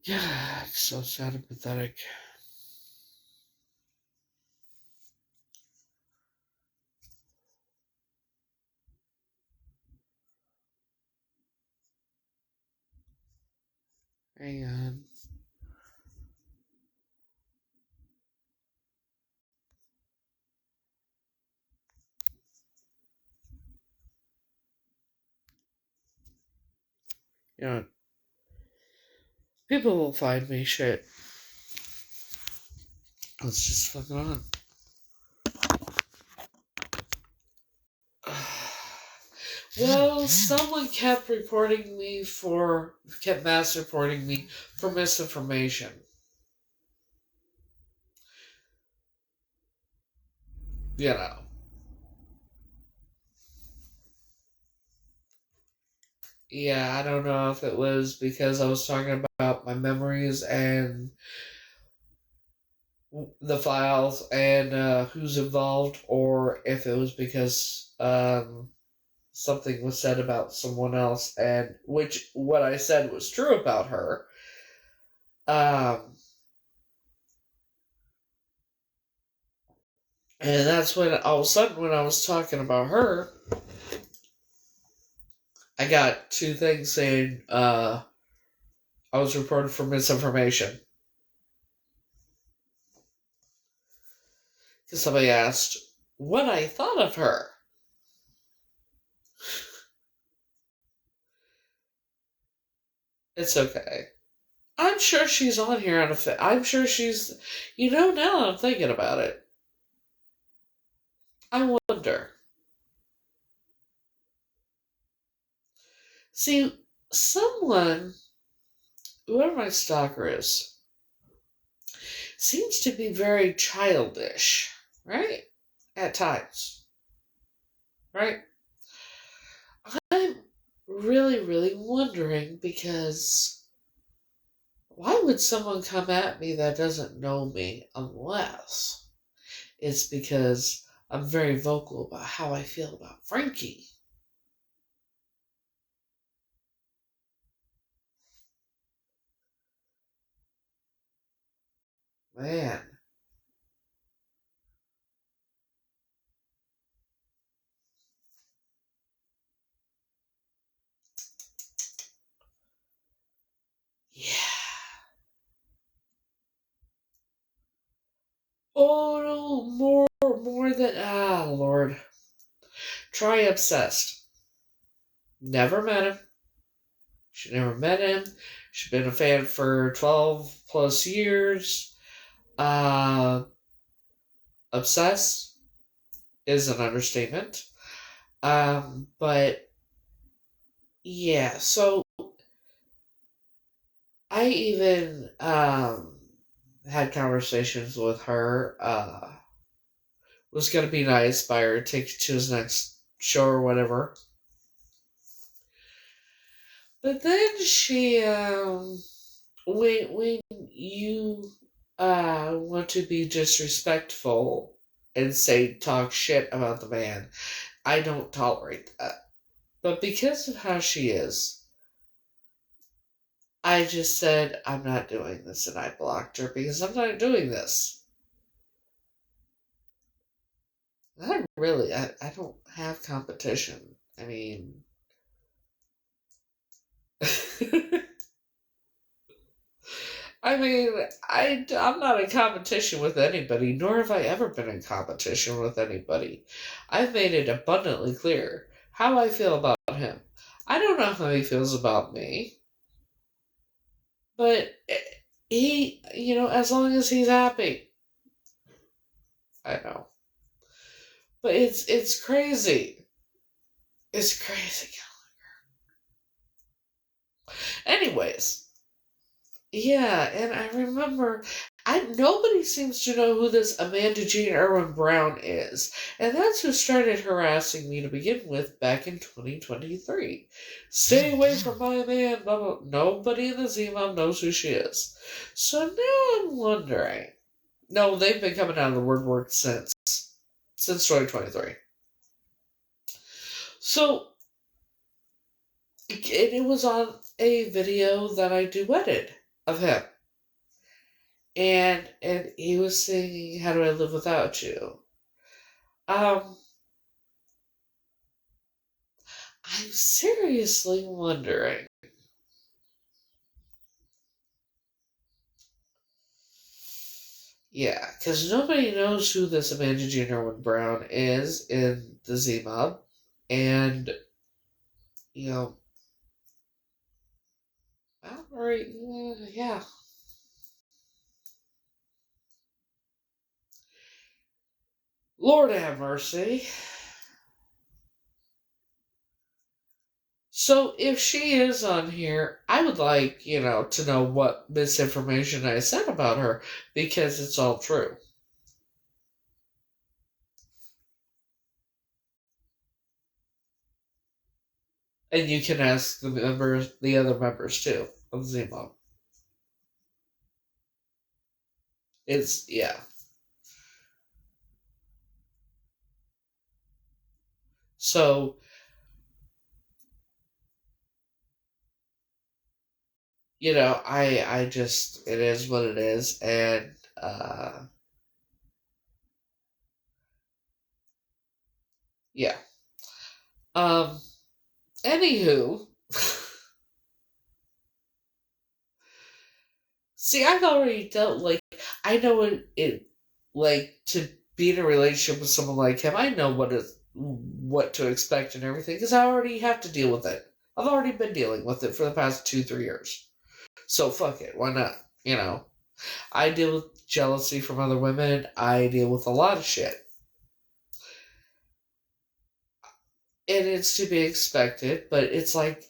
Yeah, it's so sad and pathetic. Hang on. You know, people will find me shit. Let's just fucking on. Well, someone kept mass reporting me for misinformation. You know. Yeah, I don't know if it was because I was talking about my memories and the files and who's involved, or if it was because something was said about someone else, and which what I said was true about her. Um, and that's when all of a sudden, when I was talking about her, I got two things saying I was reported for misinformation. Because somebody asked what I thought of her. It's okay. I'm sure she's on here on I'm sure she's. Now that I'm thinking about it, I wonder. See, someone, whoever my stalker is, seems to be very childish, right? At times, right? I'm really, really wondering because why would someone come at me that doesn't know me unless it's because I'm very vocal about how I feel about Frankie? Man. Yeah. Oh no, more than Lord. Try obsessed. Never met him. She never met him. She's been a fan for 12 plus years. Uh, Obsessed is an understatement. But yeah, so I even had conversations with her. Was gonna be nice, buy her a ticket to his next show or whatever. But then she when you want to be disrespectful and talk shit about the man, I don't tolerate that. But because of how she is, I just said I'm not doing this, and I blocked her because I'm not doing this. I don't have competition. I mean, I mean, I'm not in competition with anybody, nor have I ever been in competition with anybody. I've made it abundantly clear how I feel about him. I don't know how he feels about me, but as long as he's happy, I know. But it's crazy. It's crazy. Anyways, yeah, and I remember nobody seems to know who this Amanda Jean Irwin Brown is. And that's who started harassing me to begin with back in 2023. Stay away from my man, blah, blah. Nobody in the Z-Mob knows who she is. So now I'm wondering. No, they've been coming out of the woodwork since 2023. So it was on a video that I duetted. of him. And he was singing "How Do I Live Without You." Um, I'm seriously wondering. Yeah, because nobody knows who this Amanda Junior Brown is in the Z Mob. And, you know, Mallory, yeah. Lord have mercy. So if she is on here, I would like, to know what misinformation I said about her, because it's all true. And you can ask the other members too of Zemo. It's yeah. So I just it is what it is, and yeah. Um. Anywho, see, I've already dealt I know it like to be in a relationship with someone like him. I know what to expect and everything because I already have to deal with it. I've already been dealing with it for the past 2-3 years. So fuck it, why not? I deal with jealousy from other women. I deal with a lot of shit, and it's to be expected. But it's like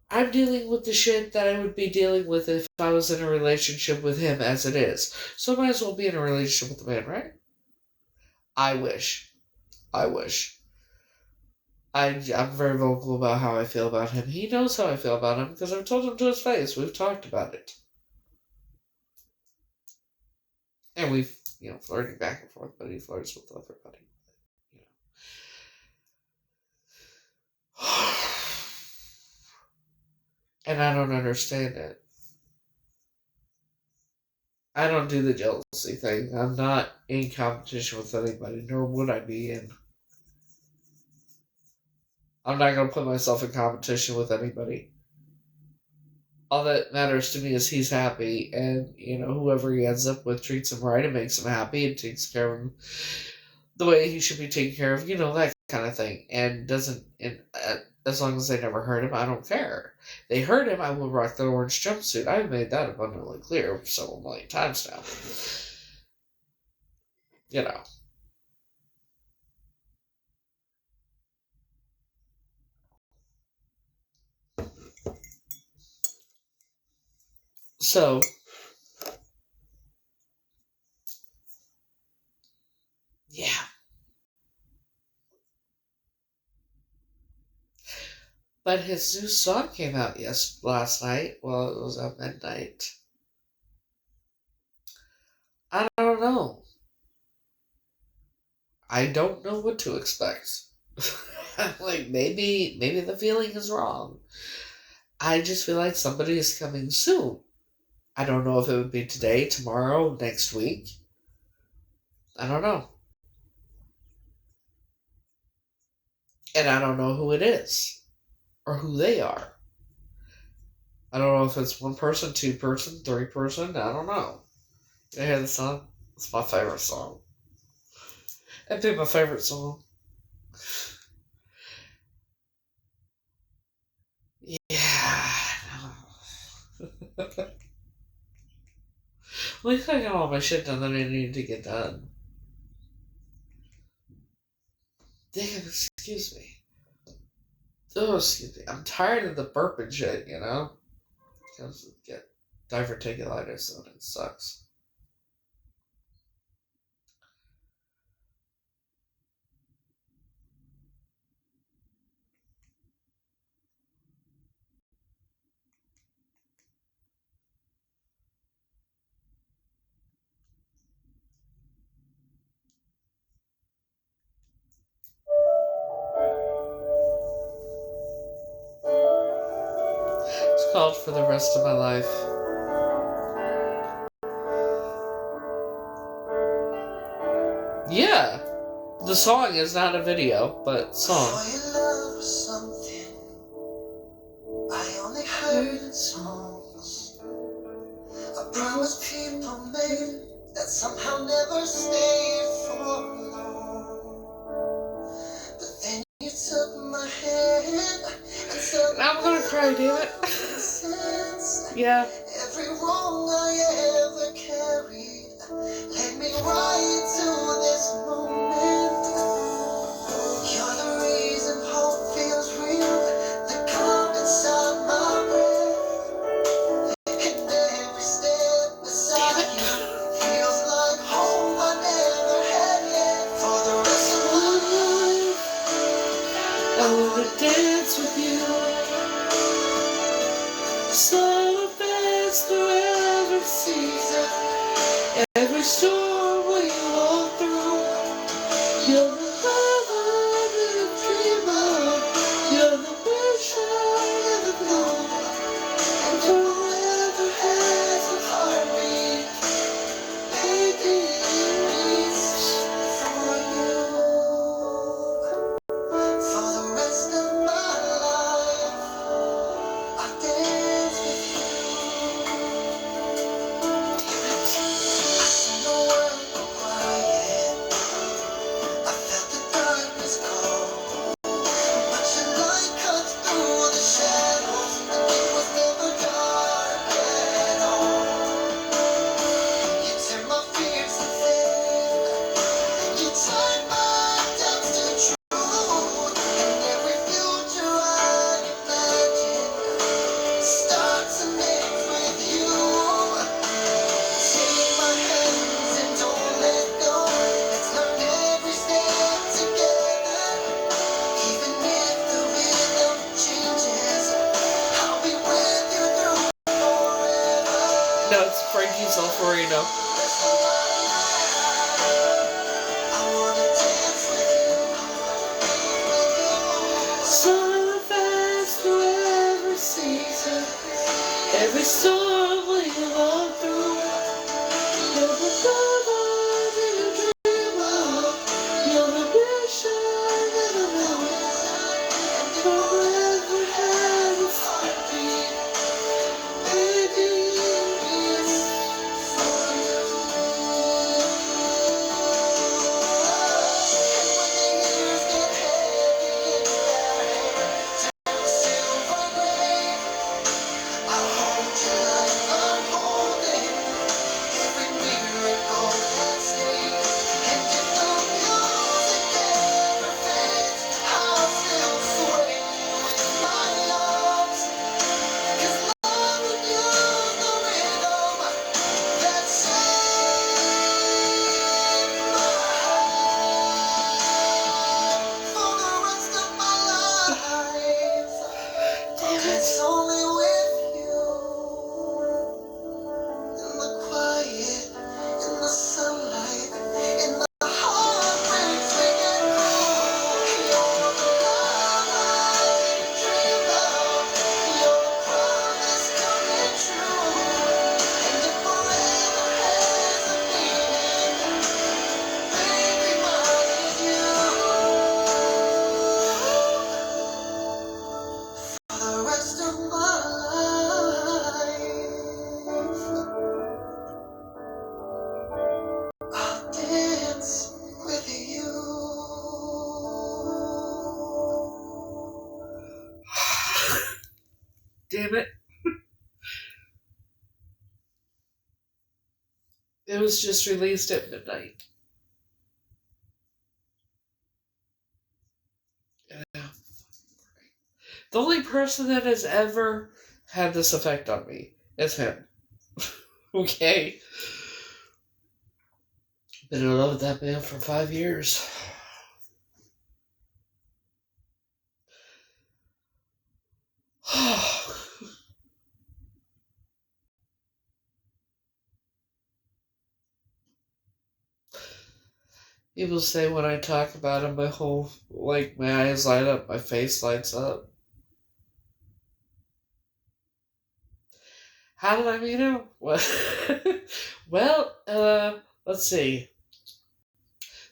I'm dealing with the shit that I would be dealing with if I was in a relationship with him as it is. So I might as well be in a relationship with the man, right? I wish. I wish. I'm very vocal about how I feel about him. He knows how I feel about him because I've told him to his face. We've talked about it. And we've, flirting back and forth, but he flirts with everybody. You know. And I don't understand it. I don't do the jealousy thing. I'm not in competition with anybody, nor would I be in. I'm not going to put myself in competition with anybody. All that matters to me is he's happy, and, whoever he ends up with treats him right and makes him happy and takes care of him the way he should be taken care of, that kind of thing. And doesn't, as long as they never hurt him, I don't care. They hurt him, I will rock the orange jumpsuit. I've made that abundantly clear several million times now. You know. So, yeah. But his new song came out last night. Well, it was at midnight. I don't know. I don't know what to expect. Like maybe the feeling is wrong. I just feel like somebody is coming soon. I don't know if it would be today, tomorrow, next week. I don't know. And I don't know who it is or who they are. I don't know if it's one person, two person, three person. I don't know. You hear the song? It's my favorite song. It'd be my favorite song. Yeah. At least I got all my shit done that I needed to get done. Damn, excuse me. Oh, excuse me. I'm tired of the burping shit, Because I get diverticulitis and it sucks. It's called For the Rest of My Life. Yeah. The song is not a video, but song. I thought your love was something I only heard in songs. I promised people maybe that somehow never stayed for long. But then you took my hand and said, I'm gonna cry, damn it. Yeah. Every wrong I ever carried led me right to this moment. You're the reason hope feels real, the calm inside my breath. And every step beside you feels like home I never had yet. For the rest of my life, I wanna dance with you. So fast through every season, every storm we walk through. You're the love I never dream of. You're the wish I never know. And forever has a heartbeat. Baby, it beats for you. For the rest of my life, I dance with you. I see the world go quiet. I felt the darkness call. But your light cuts through the shadows, and it was never dark at all. You turn my fears to faith. You turn my doubts to truth. And every future I imagine starts and ends with you. Take my hands and don't let go. Let's learn every step together. Even if the rhythm changes, I'll be with you through forever. No, it's Frankie's Alfarino. Rest of my life, I wanna dance with you, with you. So fast through every season, every storm we walk through. You're the love I didn't dream of. You're the wish I never know. And forever has a heartbeat. Baby, it's for you. And when the years get heavy in their hair, turn silver gray, I'll hold you like I'm holding every miracle that stays. And if the music never fades, I'll still sway with my arms. 'Cause loving you's the rhythm that saves my heart. For the rest of my life, it's only with you. In the quiet, in the sunlight, in the heartbreaks we get through. You're the love I dreamed of. You're the promise coming true. And if forever has a meaning, baby, mine is you. For the rest of my life, I'll dance with you. Damn it. It was just released at midnight. Yeah. The only person that has ever had this effect on me is him. Okay? Been in love with that man for 5 years. People say when I talk about him, my eyes light up, my face lights up. How did I meet him? Let's see.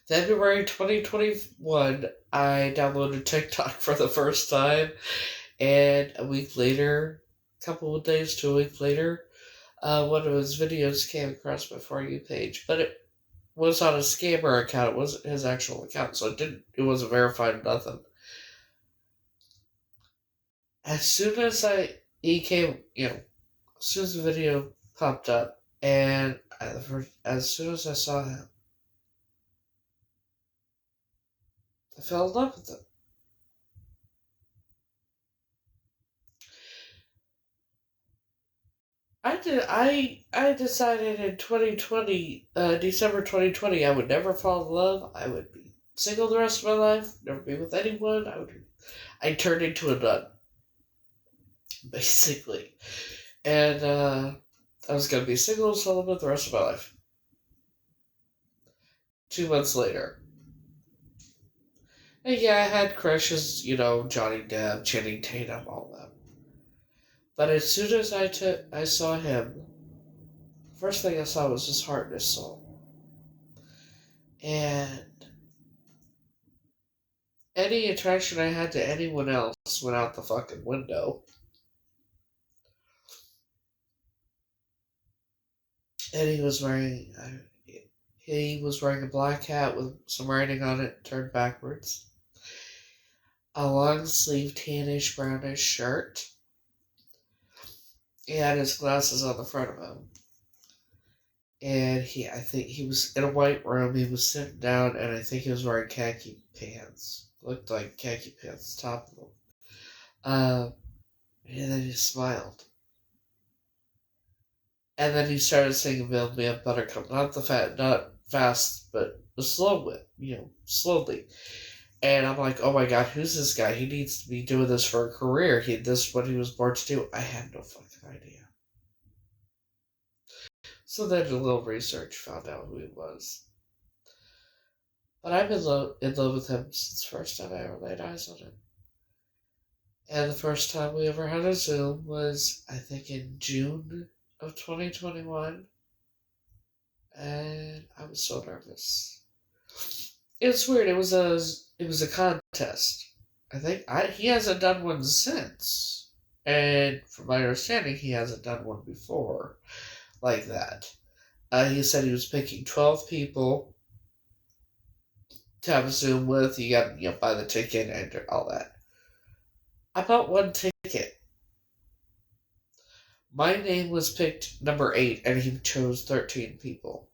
February 2021, I downloaded TikTok for the first time, and a week later, a couple of days to a week later, one of his videos came across my For You page, but it was on a scammer account. It wasn't his actual account, so it wasn't verified, nothing. As soon as he came, as soon as the video popped up, and as soon as I saw him, I fell in love with him. I decided in 2020, December 2020, I would never fall in love. I would be single the rest of my life, never be with anyone. I turned into a nun, basically. And, I was gonna be single and celibate the rest of my life. 2 months later. And yeah, I had crushes, Johnny Depp, Channing Tatum, all that. But as soon as I saw him, first thing I saw was his heart and his soul. And any attraction I had to anyone else went out the fucking window. And he was wearing a black hat with some writing on it turned backwards, a long sleeve tannish brownish shirt. He had his glasses on the front of him. And I think he was in a white room. He was sitting down, and I think he was wearing khaki pants. Looked like khaki pants, top of them. And then he smiled. And then he started singing "Build Me Up Buttercup." Not fast, but slowly, slowly. And I'm like, oh my god, who's this guy? He needs to be doing this for a career. This is what he was born to do. I had no fucking idea. So then a little research found out who he was. But I've been in love with him since the first time I ever laid eyes on him. And the first time we ever had a Zoom was, I think, in June of 2021. And I was so nervous. It was weird. It was a contest. I think he hasn't done one since. And from my understanding, he hasn't done one before like that. He said he was picking 12 people to have a Zoom with. You got to buy the ticket and all that. I bought one ticket. My name was picked number 8, and he chose 13 people.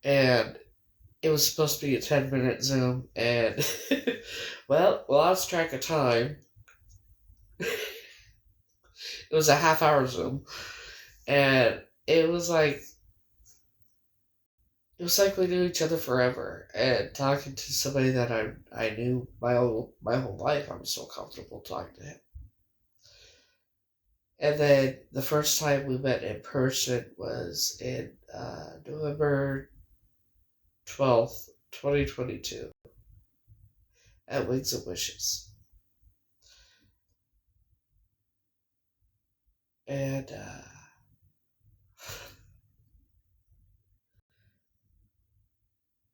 And it was supposed to be a 10-minute Zoom, and well, we lost track of time. It was a half-hour Zoom, and it was like we knew each other forever. And talking to somebody that I knew my whole life, I was so comfortable talking to him. And then the first time we met in person was in November 12th, 2022, at Wings and Wishes. And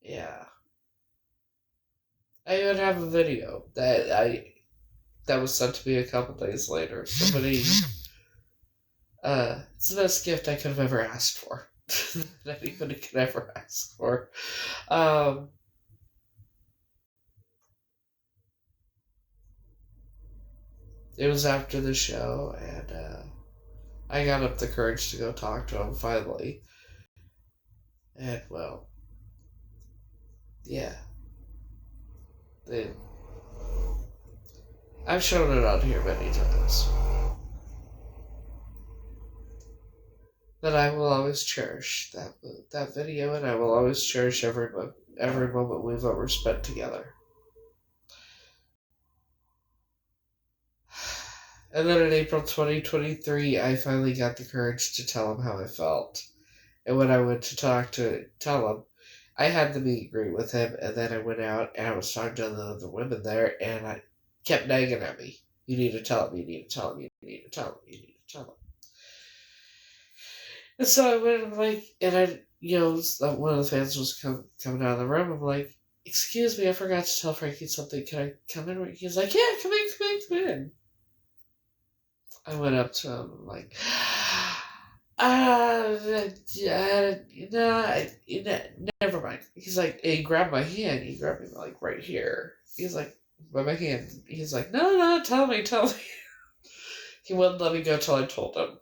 yeah, I even have a video that was sent to me a couple days later. Somebody, it's the best gift I could have ever asked for. That anybody could ever ask for. It was after the show, and I got up the courage to go talk to him finally. And well, yeah, I've shown it on here many times. But I will always cherish that video, and I will always cherish every moment we've ever spent together. And then in April 2023, I finally got the courage to tell him how I felt. And when I went to tell him, I had the meet and greet with him, and then I went out and I was talking to the other women there, and I kept nagging at me. You need to tell him, you need to tell him, you need to tell him, you need to tell him. And so I went and one of the fans was coming out of the room. I'm like, excuse me, I forgot to tell Frankie something. Can I come in? He's like, yeah, come in, come in, come in. I went up to him. I'm like, never mind. He's like, he grabbed my hand. He grabbed me like right here. He's like, by my hand. He's like, no, no, tell me, tell me. He wouldn't let me go till I told him.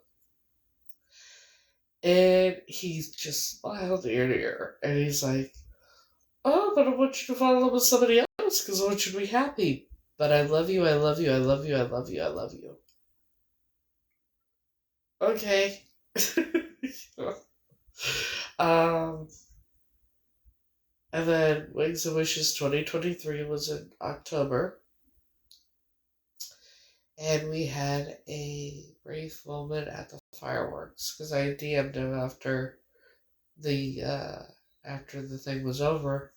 And he just smiled ear to ear. And he's like, oh, but I want you to fall in love with somebody else because I want you to be happy. But I love you, I love you, I love you, I love you, I love you. Okay. um, and then Wings and Wishes 2023 was in October. And we had a brief moment at the fireworks because I DM'd him the after the thing was over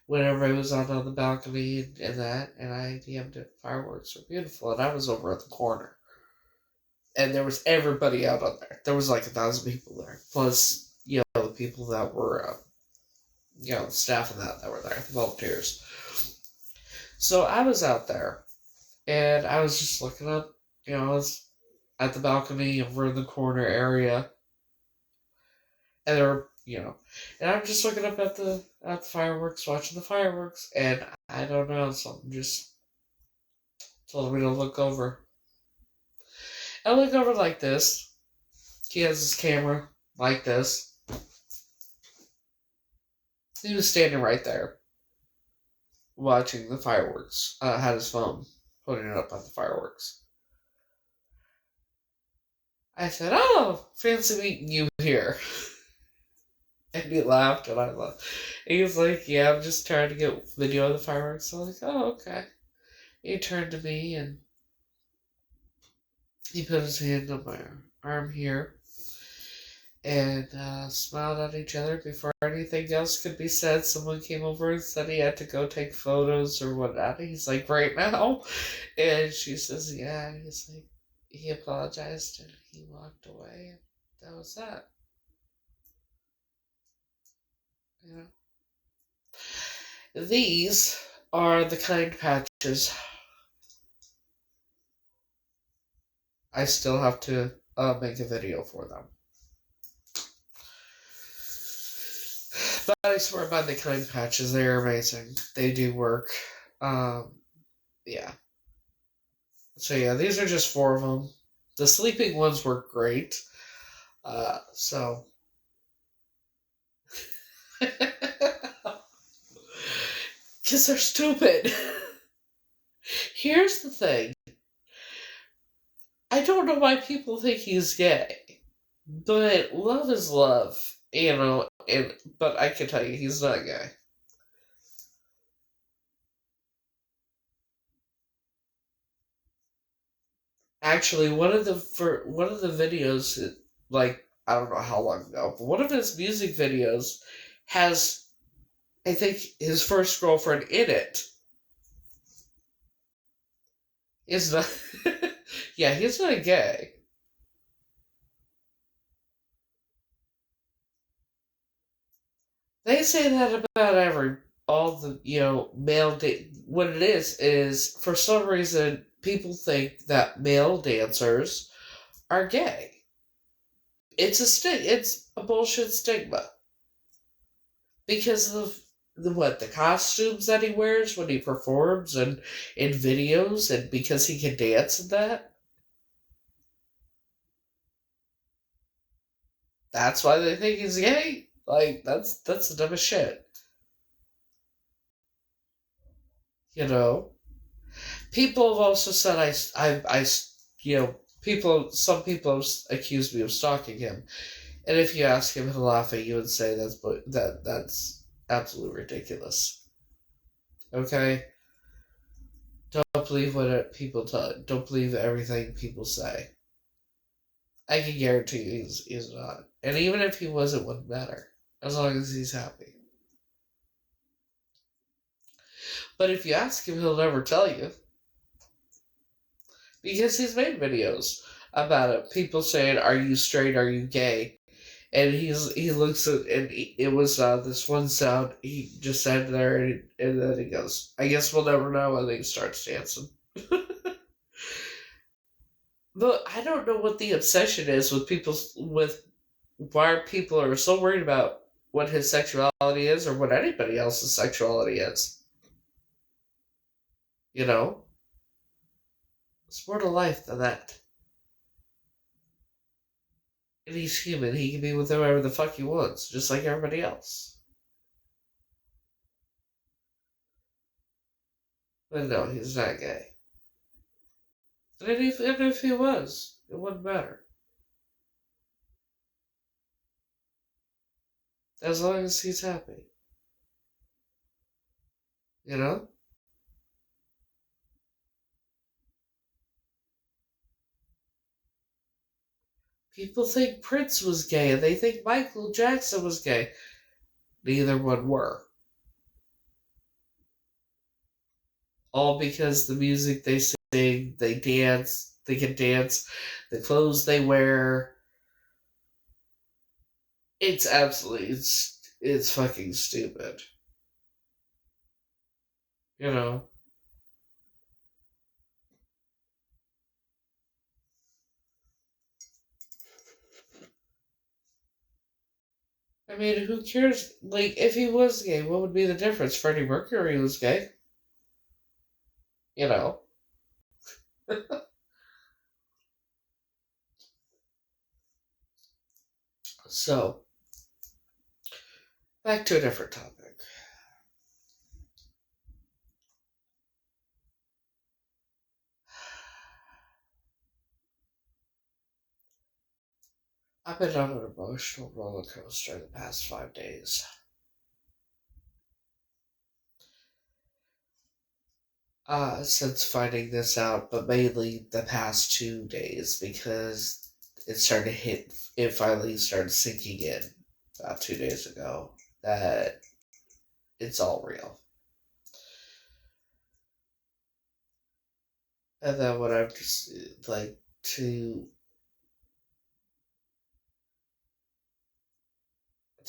when everybody was out on the balcony and I DM'd him fireworks were beautiful, and I was over at the corner. And there was everybody out on there. There was like 1,000 people there. Plus, the people that were, the staff and that were there, the volunteers. So I was out there, and I was just looking up, I was at the balcony over in the corner area. And there were, and I'm just looking up at the fireworks, watching the fireworks, and I don't know, something just told me to look over. I look over like this. He has his camera like this. He was standing right there, watching the fireworks. Had his phone, putting it up on the fireworks. I said, oh, fancy meeting you here. And he laughed, and I laughed. And he was like, yeah, I'm just trying to get video of the fireworks. So I was like, oh, okay. He turned to me, and he put his hand on my arm here, and smiled at each other. Before anything else could be said, someone came over and said he had to go take photos or whatnot. He's like, right now? And she says, yeah. And he's like, he apologized, and he walked away, and that was that. These are the kind patches. I still have to make a video for them. But I swear by the kind patches, they are amazing. They do work. Yeah. So yeah, these are just 4 of them. The sleeping ones work great. So. Because they're stupid. Here's the thing. I don't know why people think he's gay. But love is love, but I can tell you he's not gay. Actually, one of the videos, like, I don't know how long ago, but one of his music videos has, I think, his first girlfriend in it. Is not, yeah, he's not gay. They say that about all the, male what it is for some reason people think that male dancers are gay. It's a bullshit stigma. Because of the costumes that he wears when he performs and in videos, and because he can dance and that. That's why they think he's gay. Like, that's the dumbest shit. People have also said some people have accused me of stalking him, and if you ask him, he'll laugh at you and say that's absolutely ridiculous. Okay, don't believe what people tell. Don't believe everything people say. I can guarantee you he's not, and even if he was, it wouldn't matter as long as he's happy. But if you ask him, he'll never tell you. Because he's made videos about it. People saying, are you straight, are you gay? And he looks at, and it was this one sound. He just sat there, and then he goes, "I guess we'll never know." And then he starts dancing. But I don't know what the obsession is with people, with why people are so worried about what his sexuality is or what anybody else's sexuality is. You know, it's more to life than that. And he's human. He can be with whoever the fuck he wants, just like everybody else. But no, he's not gay. And even if he was, it wouldn't matter. As long as he's happy. You know? People think Prince was gay, and they think Michael Jackson was gay. Neither one were. All because the music they sing, they dance, they can dance, the clothes they wear. It's absolutely, it's fucking stupid. You know? I mean, who cares? Like, if he was gay, what would be the difference? Freddie Mercury was gay. You know? So, back to a different topic. I've been on an emotional roller coaster the past 5 days. Since finding this out, but mainly the past 2 days because it finally started sinking in about 2 days ago that it's all real. And then when I'm just like to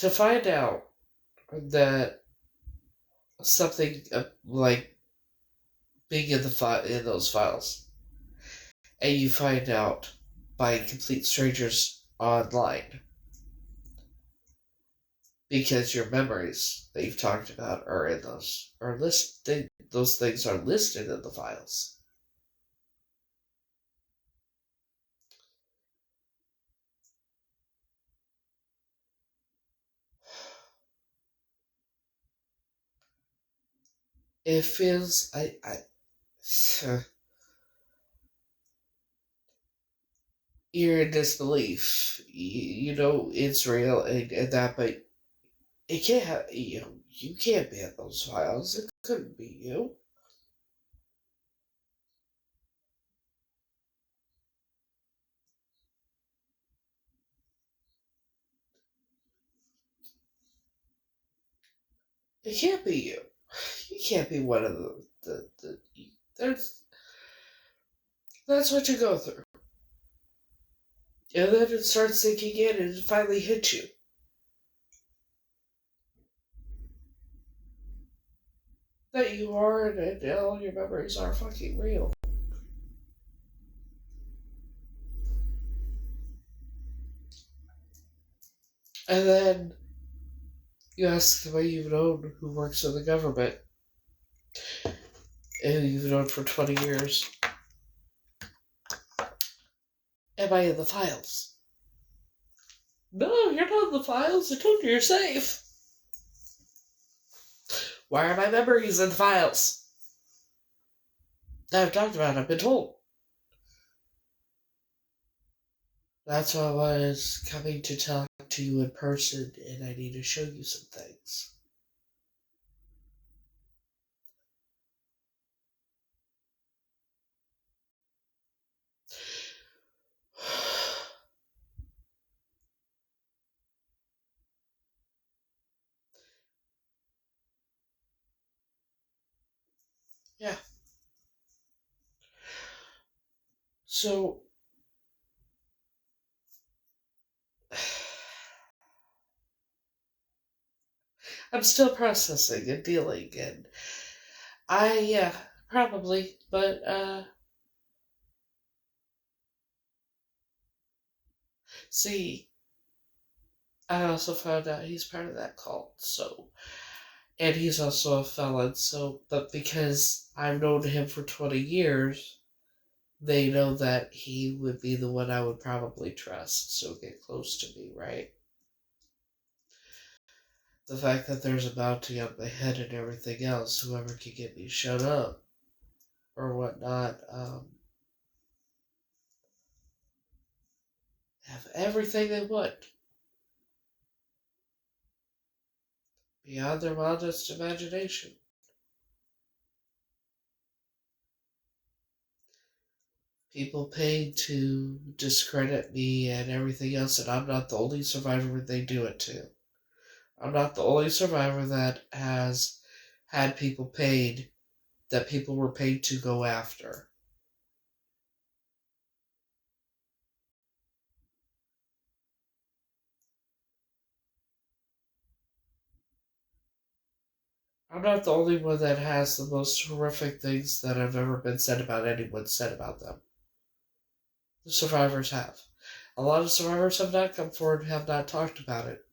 find out that something like being in those files, and you find out by complete strangers online because your memories that you've talked about are in those things are listed in the files. It feels you're in disbelief. You know it's real and that, but it can't have you can't be in those files. It couldn't be you. It can't be you. You can't be one of the there's that's what you go through. And then it starts sinking in and it finally hits you. That you are and all your memories are fucking real. And then you ask somebody you've known who works in the government and you've known for 20 years, am I in the files? No, you're not in the files. I told you you're safe. Why are my memories in the files? That I've talked about, I've been told. That's why I was coming to talk to you in person, and I need to show you some things. Yeah. So, I'm still processing and dealing, and yeah, probably, but see, I also found out he's part of that cult, so, and he's also a felon, so, but because I've known him for 20 years, they know that he would be the one I would probably trust, so get close to me, right? The fact that there's a bounty on my head and everything else, whoever can get me shut up or whatnot, have everything they want beyond their wildest imagination. People paid to discredit me and everything else, and I'm not the only survivor they do it to. I'm not the only survivor that has had people paid, that people were paid to go after. I'm not the only one that has the most horrific things that have ever been said about anyone said about them. The survivors have. A lot of survivors have not come forward and have not talked about it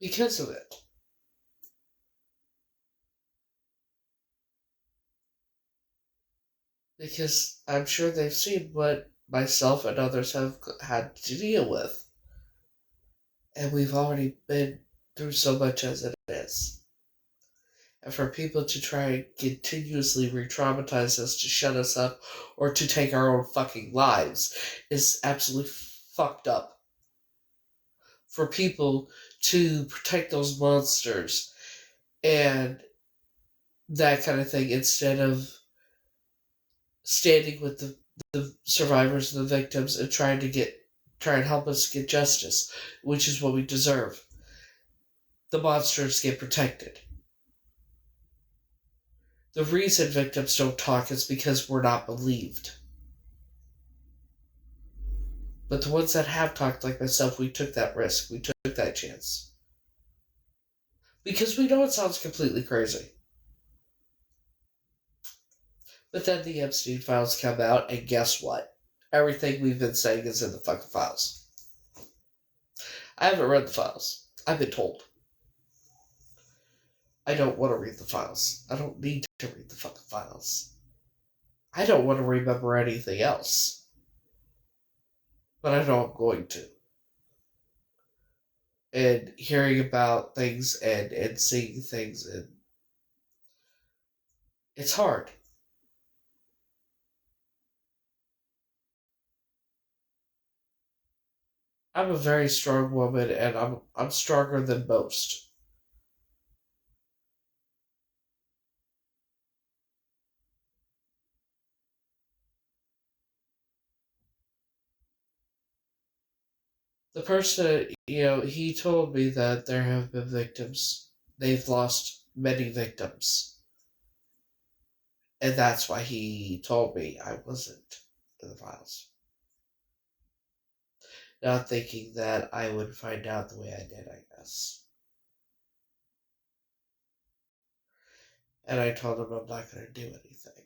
because of it. Because I'm sure they've seen what myself and others have had to deal with. And we've already been through so much as it is. And for people to try and continuously re traumatize us, to shut us up, or to take our own fucking lives is absolutely fucked up. For people to protect those monsters and that kind of thing instead of standing with the survivors and the victims and try and help us get justice, which is what we deserve. The monsters get protected. The reason victims don't talk is because we're not believed. But the ones that have talked, like myself, we took that risk. We took that chance. Because we know it sounds completely crazy. But then the Epstein files come out, and guess what? Everything we've been saying is in the fucking files. I haven't read the files. I've been told. I don't want to read the files. I don't need to read the fucking files. I don't want to remember anything else. But I know I'm going to. And hearing about things and seeing things, and it's hard. I'm a very strong woman, and I'm stronger than most. The person, he told me that there have been victims. They've lost many victims. And that's why he told me I wasn't in the files. Not thinking that I would find out the way I did, I guess. And I told him I'm not going to do anything.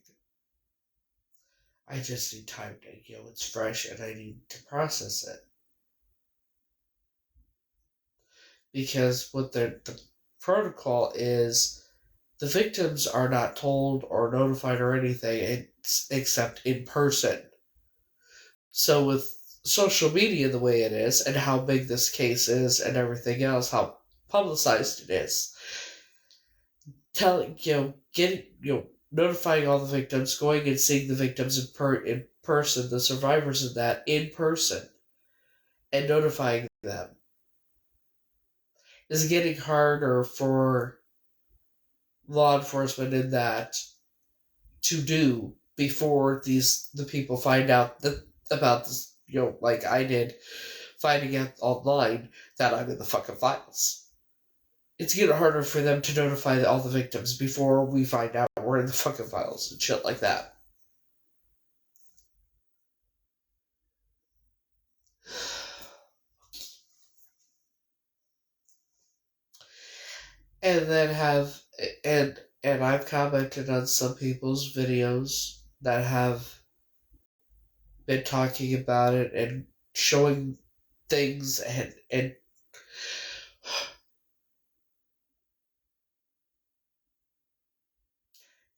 I just need time to, it's fresh and I need to process it. Because what the protocol is, the victims are not told or notified or anything except in person. So with social media the way it is, and how big this case is, and everything else, how publicized it is, telling getting notifying all the victims, going and seeing the victims in person, the survivors of that in person, and notifying them is getting harder for law enforcement in that to do before the people find out about this, like I did, finding out online that I'm in the fucking files. It's getting harder for them to notify all the victims before we find out we're in the fucking files and shit like that. and then have and I've commented on some people's videos that have been talking about it and showing things and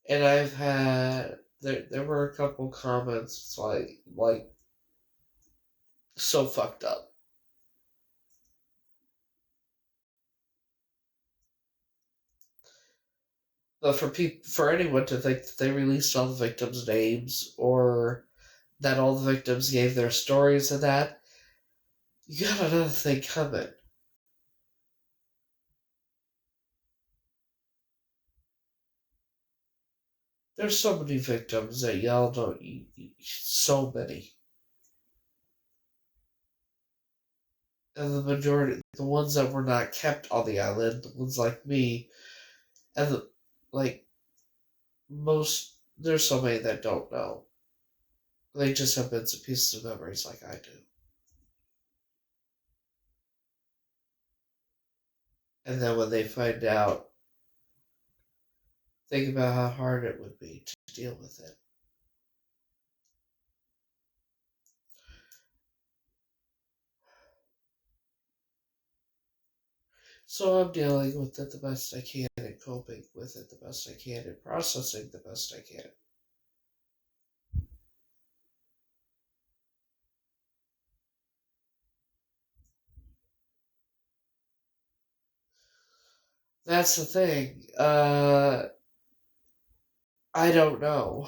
I've had there were a couple comments like so fucked up. But for anyone to think that they released all the victims' names or that all the victims gave their stories and that, you got another thing coming. There's so many victims that y'all don't. So many, and the majority, the ones that were not kept on the island, the ones like me, and like most, there's so many that don't know. They just have bits and pieces of memories like I do. And then when they find out, think about how hard it would be to deal with it. So I'm dealing with it the best I can and coping with it the best I can and processing the best I can. That's the thing. I don't know.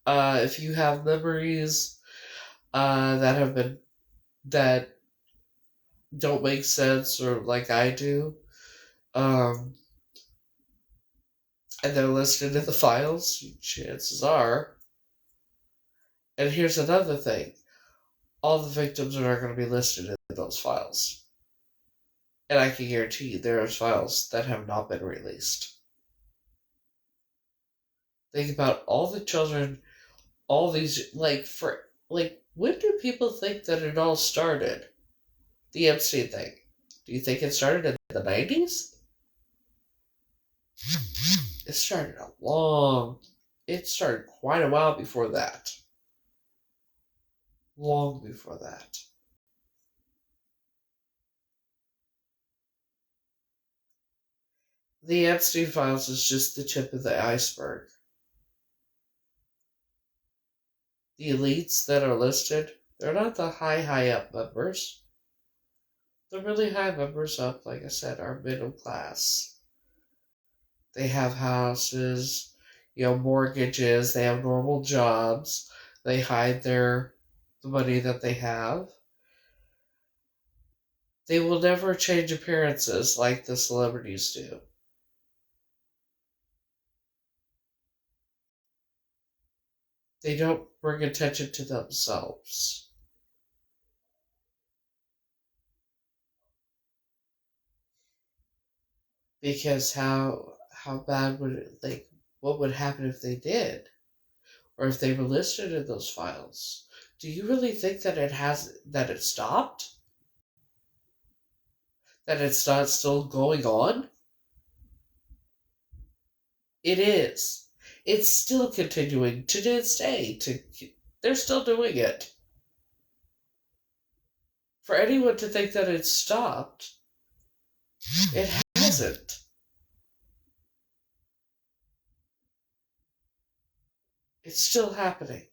If you have memories that have been that don't make sense or like I do, um, and they're listed in the files, chances are. And here's another thing: all the victims are not going to be listed in those files, and I can guarantee you there are files that have not been released. Think about all the children, all these when do people think that it all started? The Epstein thing. Do you think it started in the 90s? It started a long. It started quite a while before that. Long before that. The Epstein files is just the tip of the iceberg. The elites that are listed, they're not the high up members. The really high members up, like I said, are middle class. They have houses, mortgages, they have normal jobs, they hide the money that they have. They will never change appearances like the celebrities do. They don't bring attention to themselves. Because how bad would it what would happen if they did? Or if they were listed in those files? Do you really think that it stopped? That it's not still going on? It is. It's still continuing to this day. They're still doing it. For anyone to think that it stopped, it hasn't. It's still happening.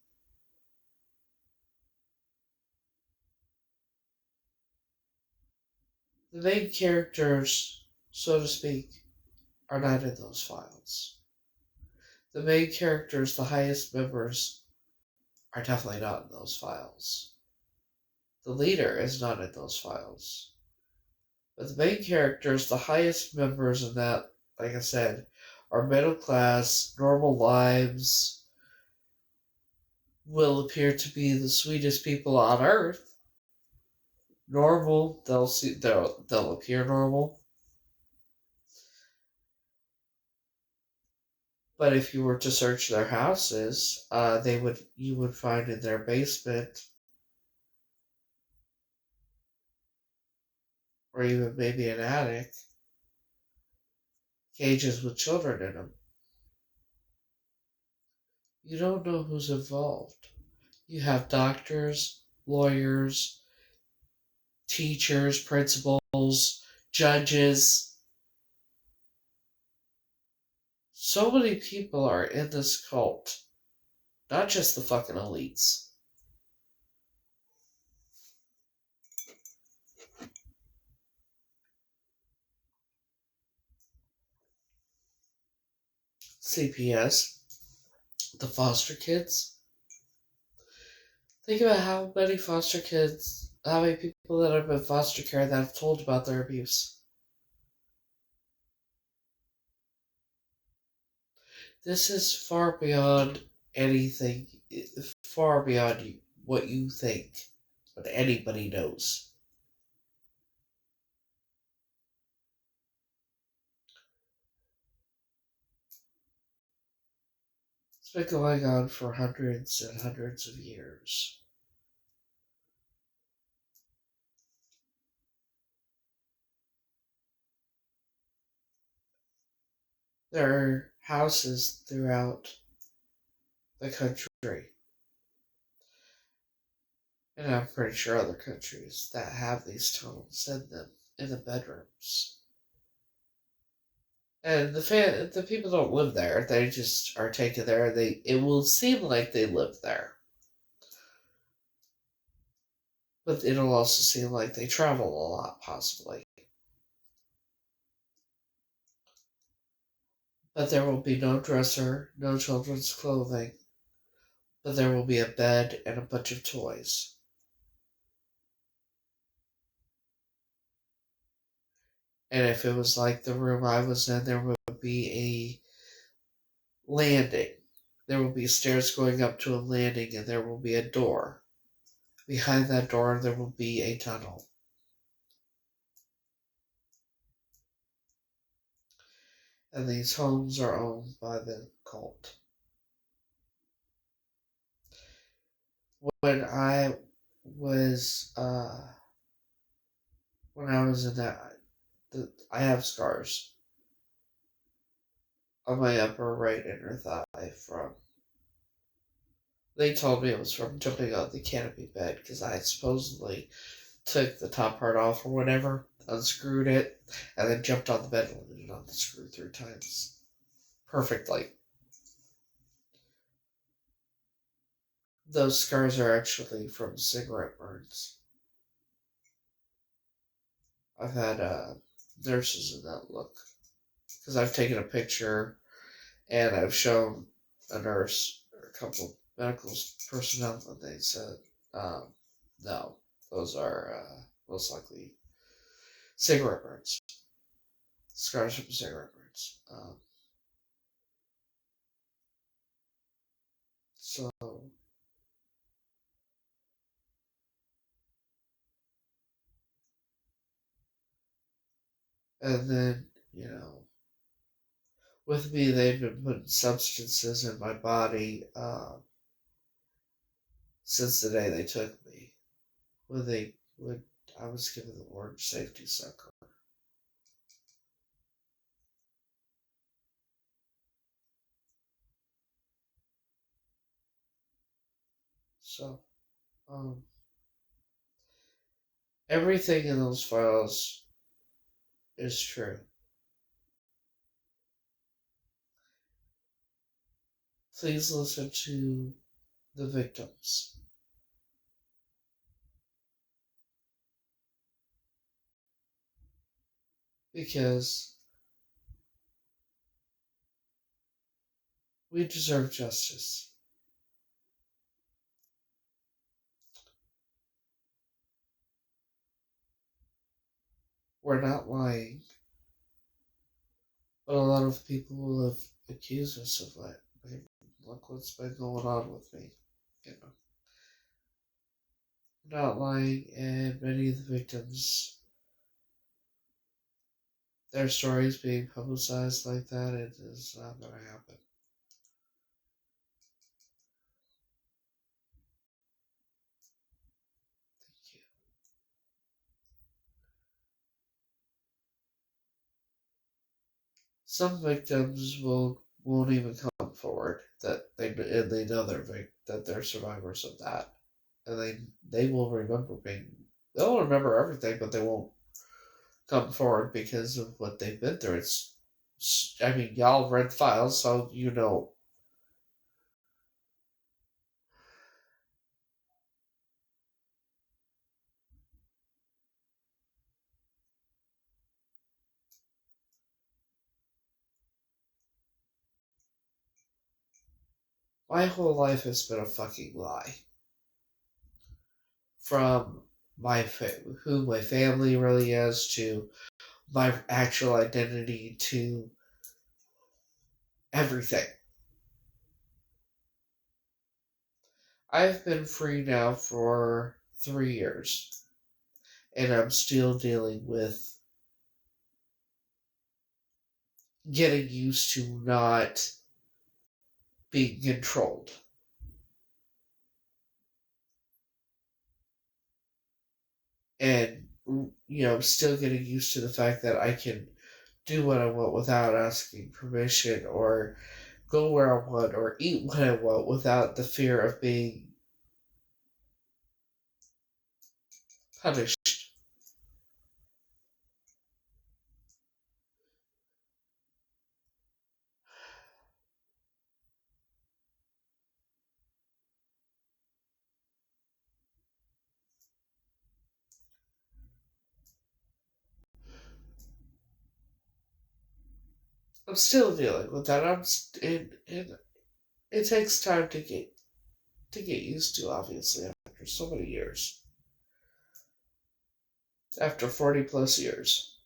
The main characters, so to speak, are not in those files. The main characters, the highest members, are definitely not in those files. The leader is not in those files. But the main characters, the highest members in that, like I said, are middle class, normal lives, will appear to be the sweetest people on earth. Normal, they'll appear normal. But if you were to search their houses, you would find in their basement, or even maybe an attic, cages with children in them. You don't know who's involved. You have doctors, lawyers, teachers, principals, judges. So many people are in this cult, not just the fucking elites. CPS, the foster kids. Think about how many foster kids, how many people that have been foster care that have told about their abuse. This is far beyond anything, far beyond what you think, what anybody knows. It's been going on for hundreds and hundreds of years. There are houses throughout the country, and I'm pretty sure other countries, that have these tunnels in them, in the bedrooms. And the people don't live there, they just are taken there, it will seem like they live there. But it'll also seem like they travel a lot, possibly. But there will be no dresser, no children's clothing, but there will be a bed and a bunch of toys. And if it was like the room I was in, there would be a landing. There will be stairs going up to a landing, and there will be a door. Behind that door, there will be a tunnel. And these homes are owned by the cult. When I was in that, I have scars on my upper right inner thigh from. They told me it was from jumping on the canopy bed because I supposedly took the top part off or whatever, unscrewed it, and then jumped on the bed and landed on the screw 3 times. Perfectly. Those scars are actually from cigarette burns. I've had nurses in that look. Because I've taken a picture and I've shown a nurse or a couple of medical personnel, and they said, no, those are most likely cigarette burns. Scars from cigarette burns. So, and then, with me, they've been putting substances in my body since the day they took me. When I was given the word safety sucker. So, everything in those files is true. Please listen to the victims. Because we deserve justice. We're not lying. But a lot of people have accused us of that. Look what's been going on with me. I'm not lying, and many of the victims, their stories being publicized like that, it is not going to happen. Thank you. Some victims won't even come forward that they know that they're survivors of that, and they will remember they'll remember everything, but they won't come forward because of what they've been through. I mean, y'all read the files, so you know. My whole life has been a fucking lie. From who my family really is to my actual identity to everything. I've been free now for 3 years, and I'm still dealing with getting used to not being controlled. And, still getting used to the fact that I can do what I want without asking permission, or go where I want, or eat what I want without the fear of being punished. I'm still dealing with that. And it takes time to get used to. Obviously, after so many years, after 40 plus years,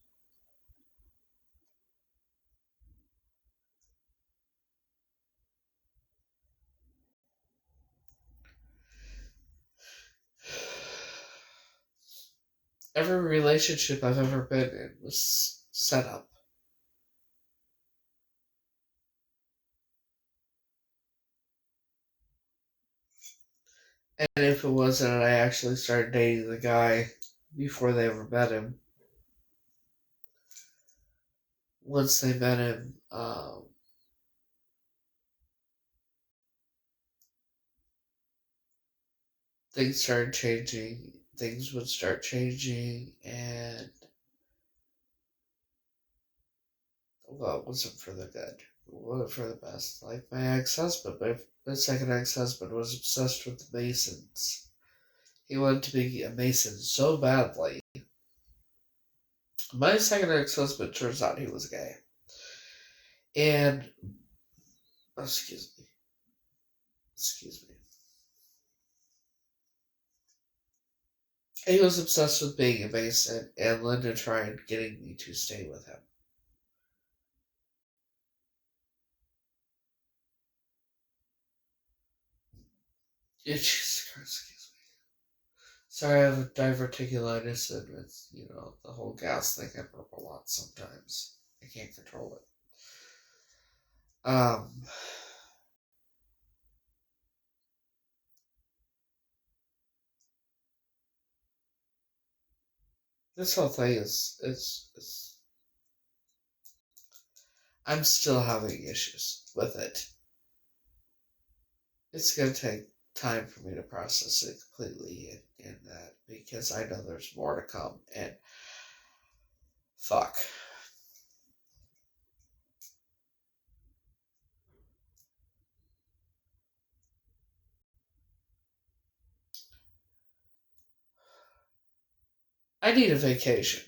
every relationship I've ever been in was set up. And if it wasn't, and I actually started dating the guy before they ever met him. Once they met him, things started changing. Things would start changing, and well, it wasn't for the good. It wasn't for the best. Like my ex-husband, my second ex-husband was obsessed with the Masons. He wanted to be a Mason so badly. My second ex-husband, turns out he was gay. And, excuse me. Excuse me. He was obsessed with being a Mason, and Linda tried getting me to stay with him. Yeah, Jesus Christ, excuse me. Sorry, I have diverticulitis, and it's, the whole gas thing. I burp a lot sometimes. I can't control it. Um, this whole thing is I'm still having issues with it. It's gonna take time for me to process it completely in that, because I know there's more to come, and fuck. I need a vacation.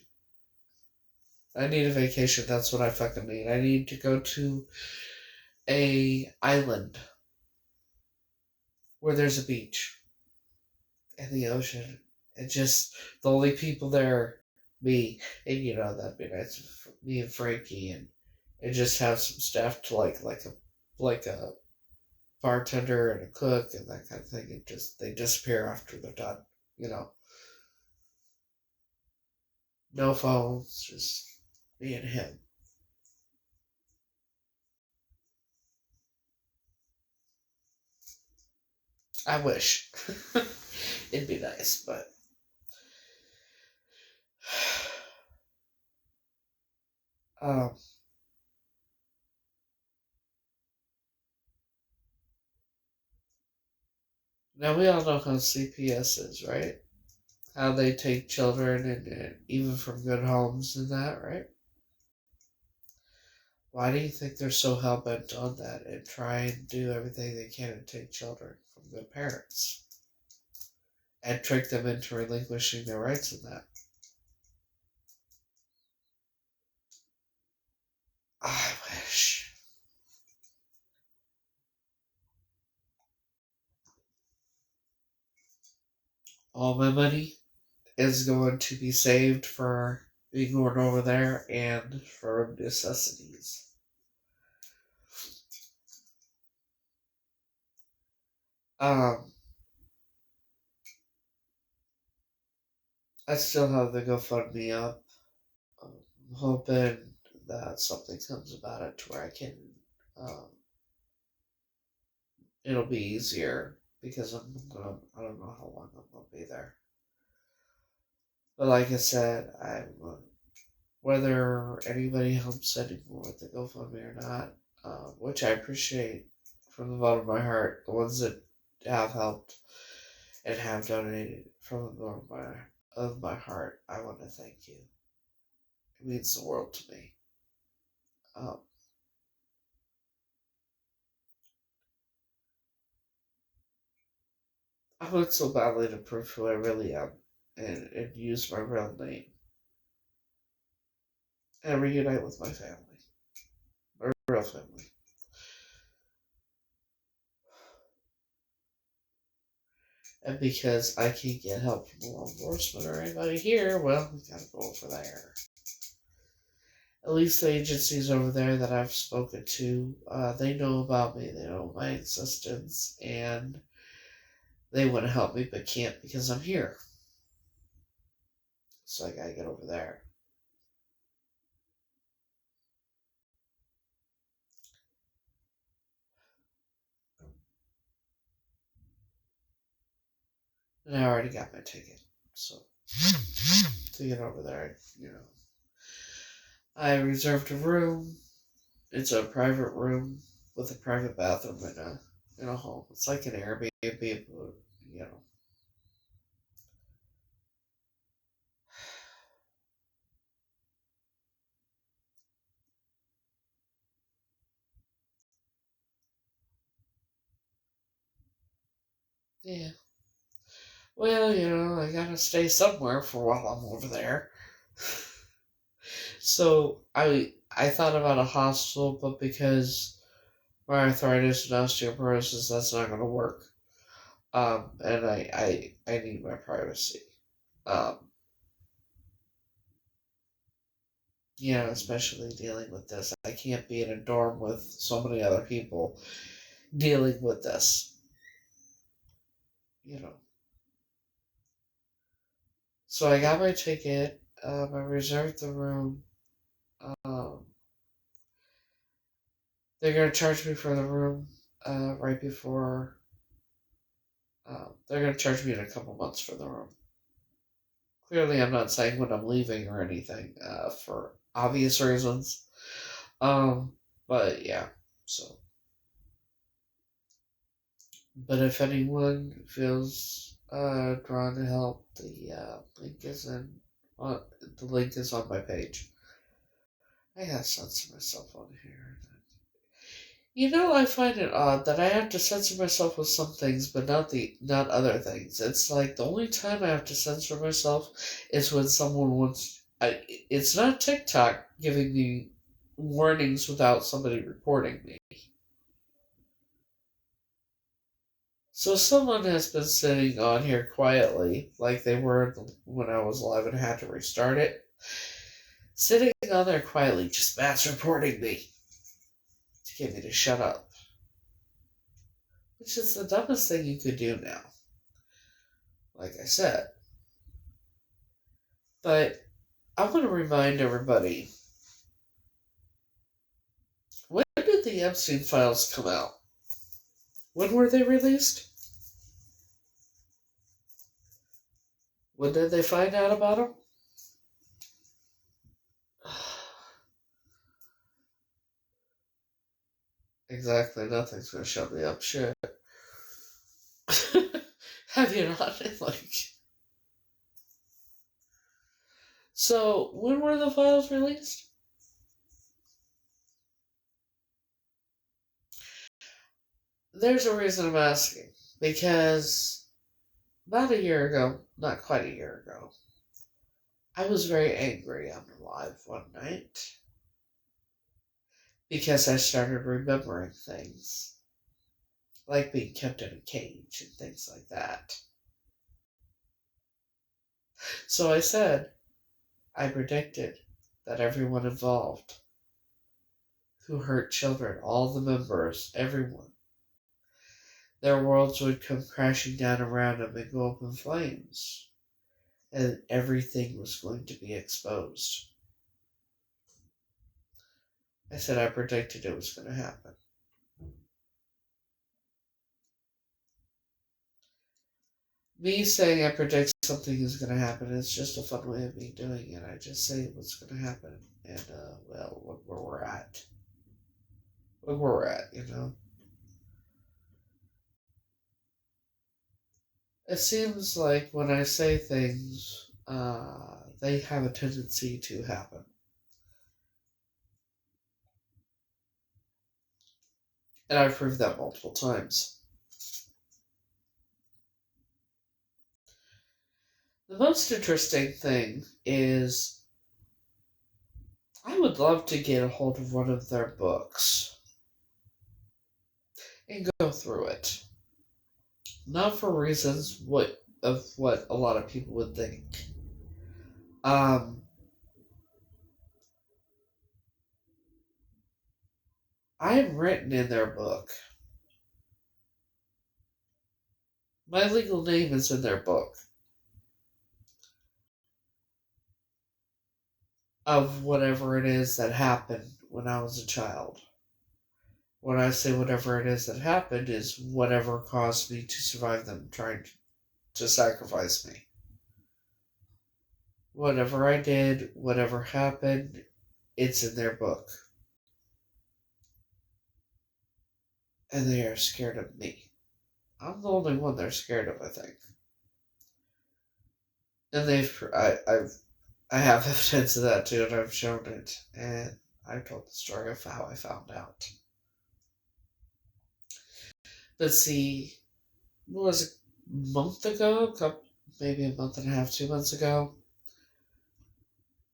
I need a vacation. That's what I fucking need. I need to go to a island where there's a beach and the ocean, and just the only people there, me, and that'd be nice for me and Frankie, and just have some staff to like a bartender and a cook and that kind of thing, and just they disappear after they're done. You know, no phones, just me and him. I wish. It'd be nice, but um, Now we all know how CPS is, right? How they take children and even from good homes and that, right? Why do you think they're so hell bent on that and try and do everything they can to take children from good parents and trick them into relinquishing their rights in that? I wish all my money is going to be saved for being going over there and for necessities. Um, I still have the GoFundMe up. I'm hoping that something comes about it to where I can. Um, it'll be easier because I don't know how long I'm gonna be there. But like I said, whether anybody helps anymore with the GoFundMe or not, which I appreciate from the bottom of my heart, the ones that have helped and have donated from the bottom of my heart, I want to thank you. It means the world to me. Um, I want so badly to prove who I really am and use my real name and reunite with my family, my real family. And because I can't get help from law enforcement or anybody here, well, we gotta go over there. At least the agencies over there that I've spoken to, they know about me, they know my existence, and they want to help me but can't because I'm here. So I gotta get over there. And I already got my ticket, so to get over there, I reserved a room. It's a private room with a private bathroom in a home. It's like an Airbnb, but, you know. Yeah. Well, I gotta stay somewhere for while I'm over there. So I thought about a hostel, but because my arthritis and osteoporosis, that's not gonna work. And I need my privacy. Um, especially dealing with this. I can't be in a dorm with so many other people dealing with this. You know. So I got my ticket. I reserved the room. Um, they're gonna charge me for the room right before. They're gonna charge me in a couple months for the room. Clearly, I'm not saying when I'm leaving or anything for obvious reasons. Um, but yeah. So, but if anyone feels drawn to help, the link is on my page. I gotta censor myself on here. I find it odd that I have to censor myself with some things, but not other things. It's like the only time I have to censor myself is when someone wants. It's not TikTok giving me warnings without somebody reporting me. So someone has been sitting on here quietly, like they were when I was live and had to restart it. Sitting on there quietly, just mass reporting me to get me to shut up. Which is the dumbest thing you could do now. Like I said. But I want to remind everybody, when did the Epstein files come out? When were they released? When did they find out about them? Exactly, nothing's going to shut me up. Shit. Have you not? Like, so when were the files released? There's a reason I'm asking. Because about a year ago, not quite a year ago, I was very angry on the live one night because I started remembering things, like being kept in a cage and things like that. So I said, I predicted that everyone involved who hurt children, all the members, everyone, their worlds would come crashing down around them and go up in flames, and everything was going to be exposed. I said I predicted it was going to happen. Me saying I predict something is going to happen is just a fun way of me doing it. I just say what's going to happen, and well, look where we're at. Look where we're at, you know. It seems like when I say things, they have a tendency to happen, and I've proved that multiple times. The most interesting thing is I would love to get a hold of one of their books and go through it. Not for reasons what a lot of people would think. I am written in their book. My legal name is in their book of whatever it is that happened when I was a child. When I say whatever it is that happened is whatever caused me to survive them trying to sacrifice me. Whatever I did, whatever happened, it's in their book. And they are scared of me. I'm the only one they're scared of, I think. And I have evidence of that too, and I've shown it. And I've told the story of how I found out. But see, what was it, a month ago? Maybe a month and a half, 2 months ago.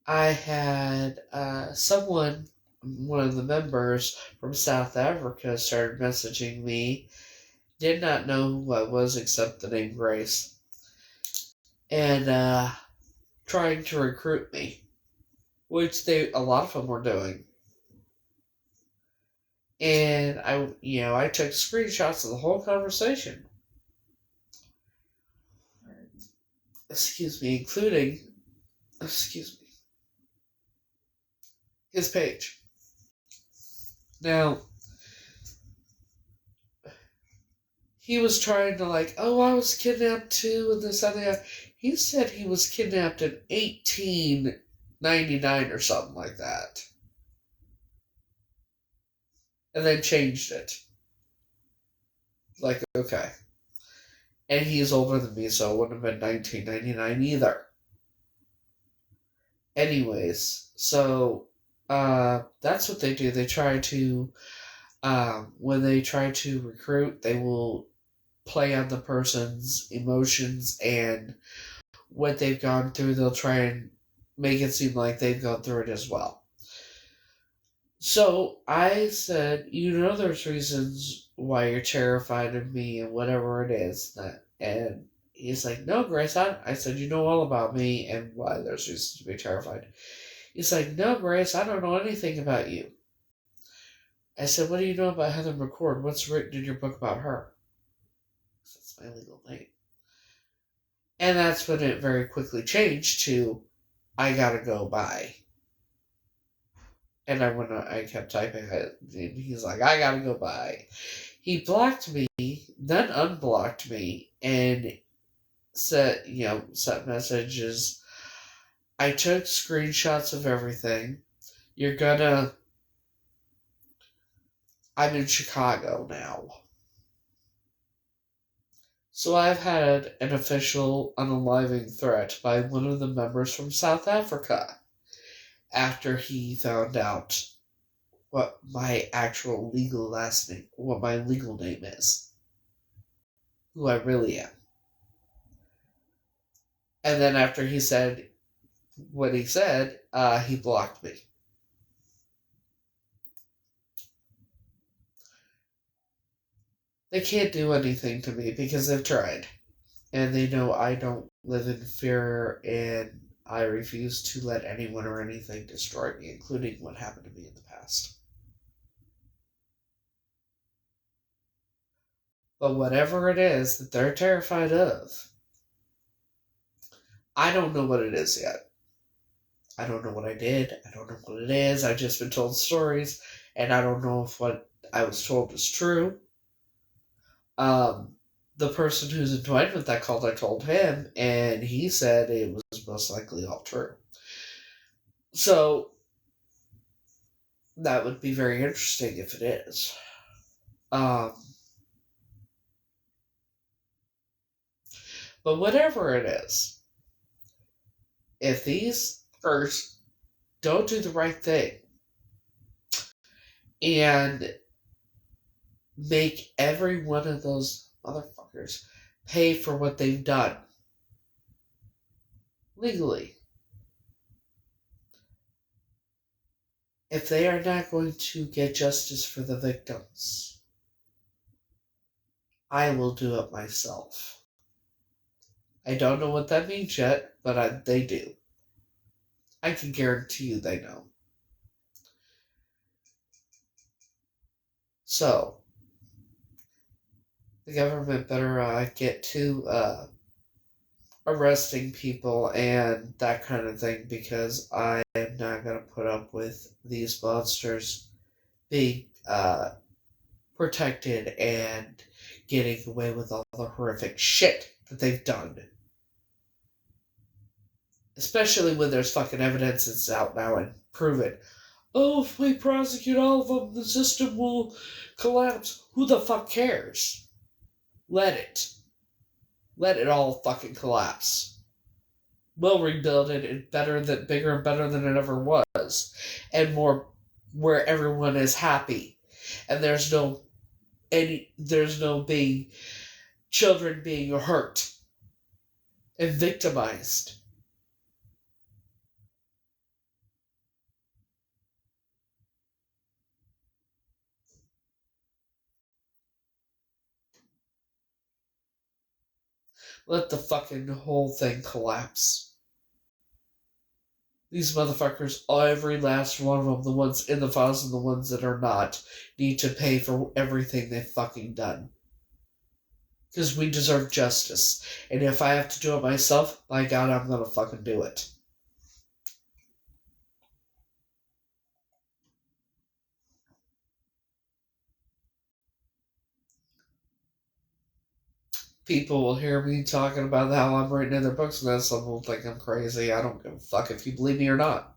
I had someone, one of the members from South Africa, started messaging me. Did not know who I was except the name Grace. And trying to recruit me, which a lot of them were doing. And I took screenshots of the whole conversation. Including his page. Now, he was trying to I was kidnapped too, and this, and that. He said he was kidnapped in 1899 or something like that. And then changed it. Okay. And he's older than me, so it wouldn't have been 1999 either. Anyways, so that's what they do. They try to, when they try to recruit, they will play on the person's emotions and what they've gone through. They'll try and make it seem like they've gone through it as well. So I said, there's reasons why you're terrified of me and whatever it is. And he's like, no, Grace. I said, you know all about me and why there's reasons to be terrified. He's like, no, Grace, I don't know anything about you. I said, what do you know about Heather McCord? What's written in your book about her? That's my legal name. And that's when it very quickly changed to, I gotta go by. And I kept typing it, and he's like, I gotta go by. He blocked me, then unblocked me, and sent messages. I took screenshots of everything. I'm in Chicago now. So I've had an official unaliving threat by one of the members from South Africa after he found out what my actual legal last name, what my legal name is, who I really am. And then after he said what he said, he blocked me. They can't do anything to me because they've tried. And they know I don't live in fear, and I refuse to let anyone or anything destroy me, including what happened to me in the past. But whatever it is that they're terrified of, I don't know what it is yet. I don't know what I did. I don't know what it is. I've just been told stories, and I don't know if what I was told is true. The person who's in with that called, I told him, and he said it was most likely all true. So, that would be very interesting if it is. But whatever it is, if these first don't do the right thing and make every one of those motherfuckers pay for what they've done legally, if they are not going to get justice for the victims, I will do it myself. I don't know what that means yet, but they do. I can guarantee you they know. So, the government better get to arresting people and that kind of thing, because I am not going to put up with these monsters being protected and getting away with all the horrific shit that they've done. Especially when there's fucking evidence that's out now and proven. Oh, if we prosecute all of them, the system will collapse. Who the fuck cares? Let it. Let it all fucking collapse. We'll rebuild it and bigger and better than it ever was. And more where everyone is happy. And there's no children being hurt and victimized. Let the fucking whole thing collapse. These motherfuckers, every last one of them, the ones in the files and the ones that are not, need to pay for everything they've fucking done. Because we deserve justice. And if I have to do it myself, by God, I'm gonna fucking do it. People will hear me talking about how I'm writing in their books, and then some will think I'm crazy. I don't give a fuck if you believe me or not.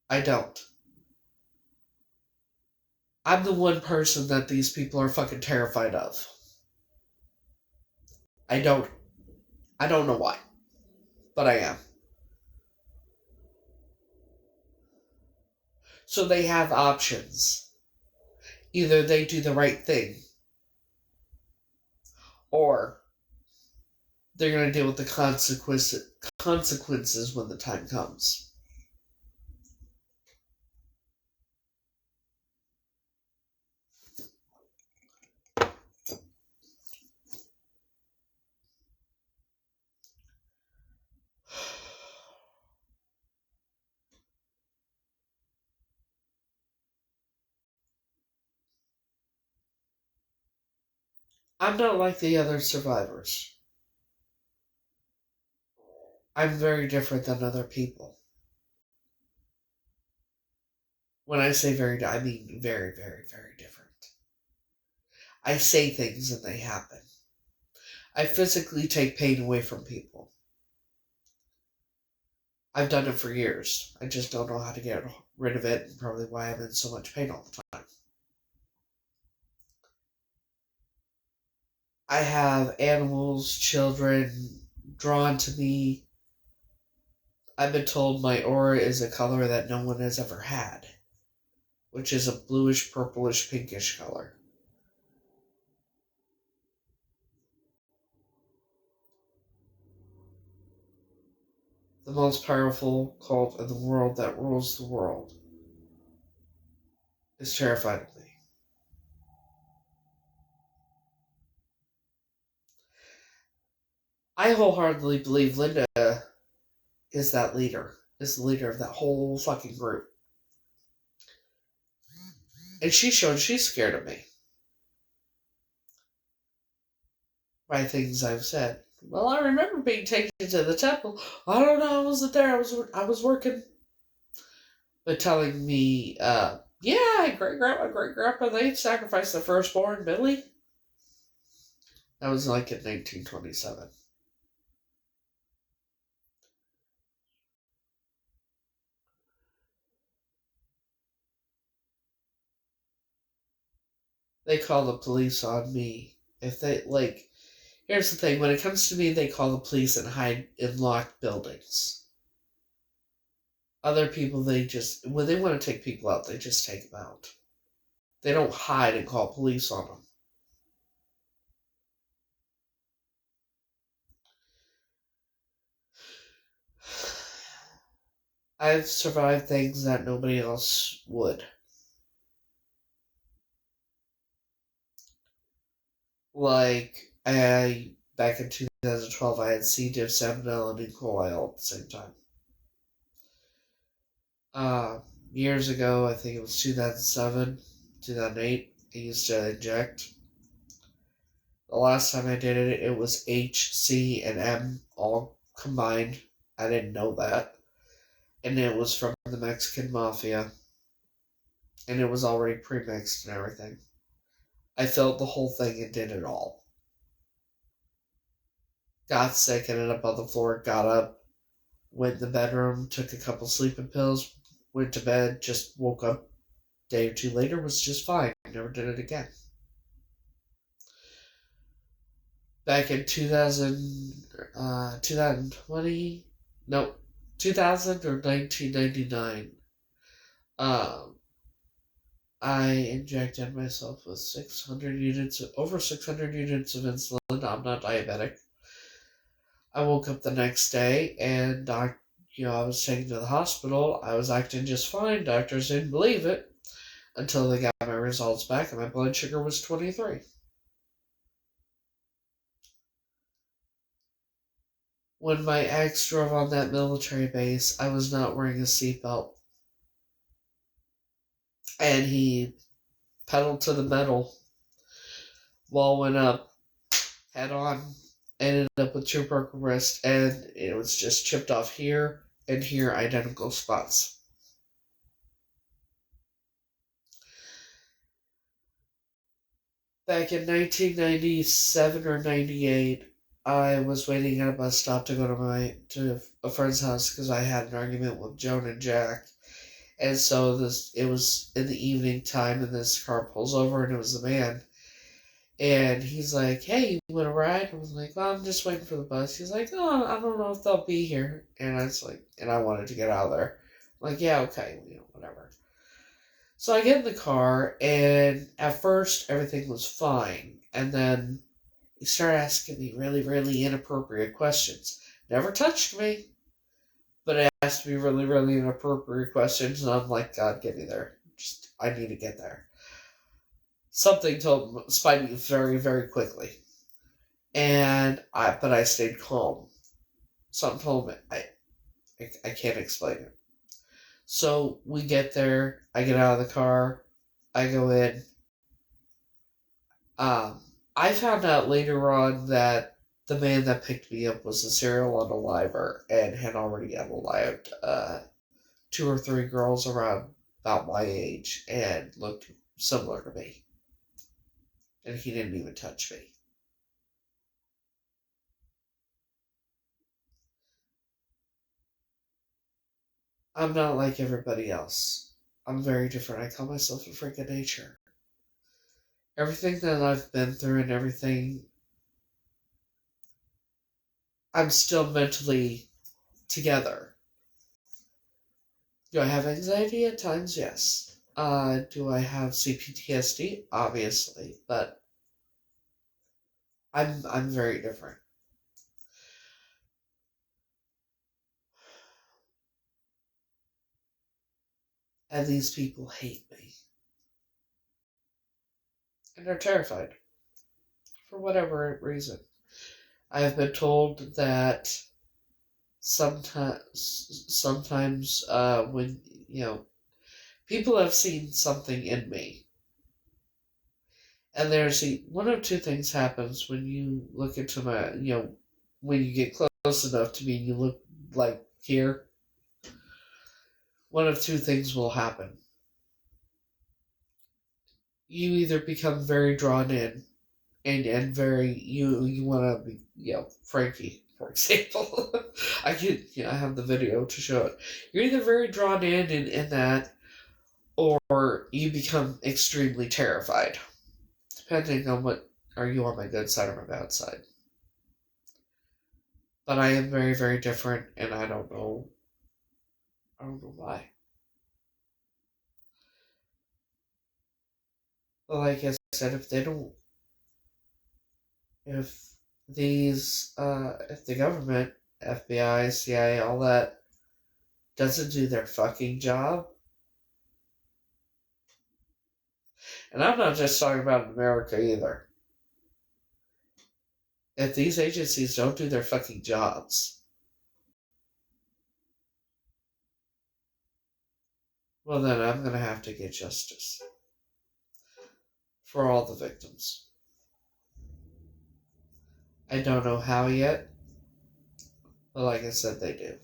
I don't. I'm the one person that these people are fucking terrified of. I don't know why, but I am. So they have options. Either they do the right thing, or they're going to deal with the consequences when the time comes. I'm not like the other survivors. I'm very different than other people. When I say very, I mean very, very, very different. I say things and they happen. I physically take pain away from people. I've done it for years. I just don't know how to get rid of it, and probably why I'm in so much pain all the time. I have animals, children drawn to me. I've been told my aura is a color that no one has ever had, which is a bluish, purplish, pinkish color. The most powerful cult in the world that rules the world is terrified of me. I wholeheartedly believe Linda is that leader, is the leader of that whole fucking group. And she showed she's scared of me by things I've said. Well, I remember being taken to the temple. I don't know, I wasn't there. I was working. But telling me, yeah, great grandpa, they sacrificed the firstborn, Billy. That was like in 1927. They call the police on me. If they, like, here's the thing, when it comes to me, they call the police and hide in locked buildings. Other people, when they want to take people out, they just take them out. They don't hide and call police on them. I've survived things that nobody else would. Like, back in 2012, I had C. diff, salmonella, and E. coli all at the same time. Years ago, I think it was 2007, 2008, I used to inject. The last time I did it, it was H, C, and M all combined. I didn't know that. And it was from the Mexican Mafia. And it was already pre-mixed and everything. I felt the whole thing and did it all. Got sick, ended up on the floor, got up, went in the bedroom, took a couple sleeping pills, went to bed, just woke up a day or two later, was just fine. Never did it again. Back in 2020, no, 2000 or 1999, I injected myself with over 600 units of insulin. I'm not diabetic. I woke up the next day and I was taken to the hospital. I was acting just fine. Doctors didn't believe it until they got my results back and my blood sugar was 23. When my ex drove on that military base, I was not wearing a seatbelt. And he pedaled to the metal. Wall went up, head on, ended up with two broken wrists, and it was just chipped off here and here, identical spots. Back in 1997 or 98, I was waiting at a bus stop to go to a friend's house because I had an argument with Joan and Jack. And so it was in the evening time, and this car pulls over, and it was the man. And he's like, "Hey, you want to ride?" I was like, "Well, I'm just waiting for the bus." He's like, "Oh, I don't know if they'll be here." And I was like, and I wanted to get out of there. I'm like, "Yeah, okay, whatever." So I get in the car, and at first everything was fine, and then he started asking me really, really inappropriate questions. Never touched me, but it asked me really, really inappropriate questions, and I'm like, "God, get me there. I need to get there." Something told Spidey very, very quickly, but I stayed calm. Something told me I can't explain it. So we get there. I get out of the car. I go in. I found out later on that the man that picked me up was a serial unaliver and had already unalived two or three girls around about my age and looked similar to me. And he didn't even touch me. I'm not like everybody else. I'm very different. I call myself a freak of nature. Everything that I've been through and everything I'm still mentally together. Do I have anxiety at times? Yes. Do I have CPTSD? Obviously, but I'm very different. And these people hate me. And they're terrified. For whatever reason. I have been told that sometimes when, people have seen something in me. And there's one of two things happens when you look into my, when you get close enough to me and you look like here. One of two things will happen. You either become very drawn in and very, you want to be, Frankie, for example. I have the video to show it. You're either very drawn in that, or you become extremely terrified. Depending on are you on my good side or my bad side. But I am very, very different, and I don't know why. But like I said, if if the government, FBI, CIA, all that, doesn't do their fucking job, and I'm not just talking about America either. If these agencies don't do their fucking jobs, well then I'm gonna have to get justice for all the victims. I don't know how yet, but like I said, they do.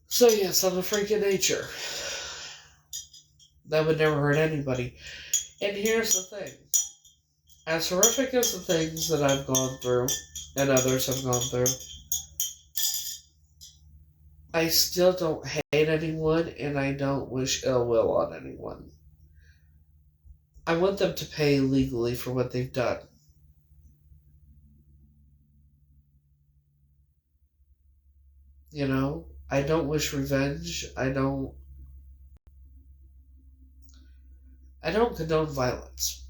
So yes, I'm a freak of nature. That would never hurt anybody. And here's the thing. As horrific as the things that I've gone through, and others have gone through, I still don't hate anyone, and I don't wish ill will on anyone. I want them to pay legally for what they've done. I don't wish revenge. I don't condone violence.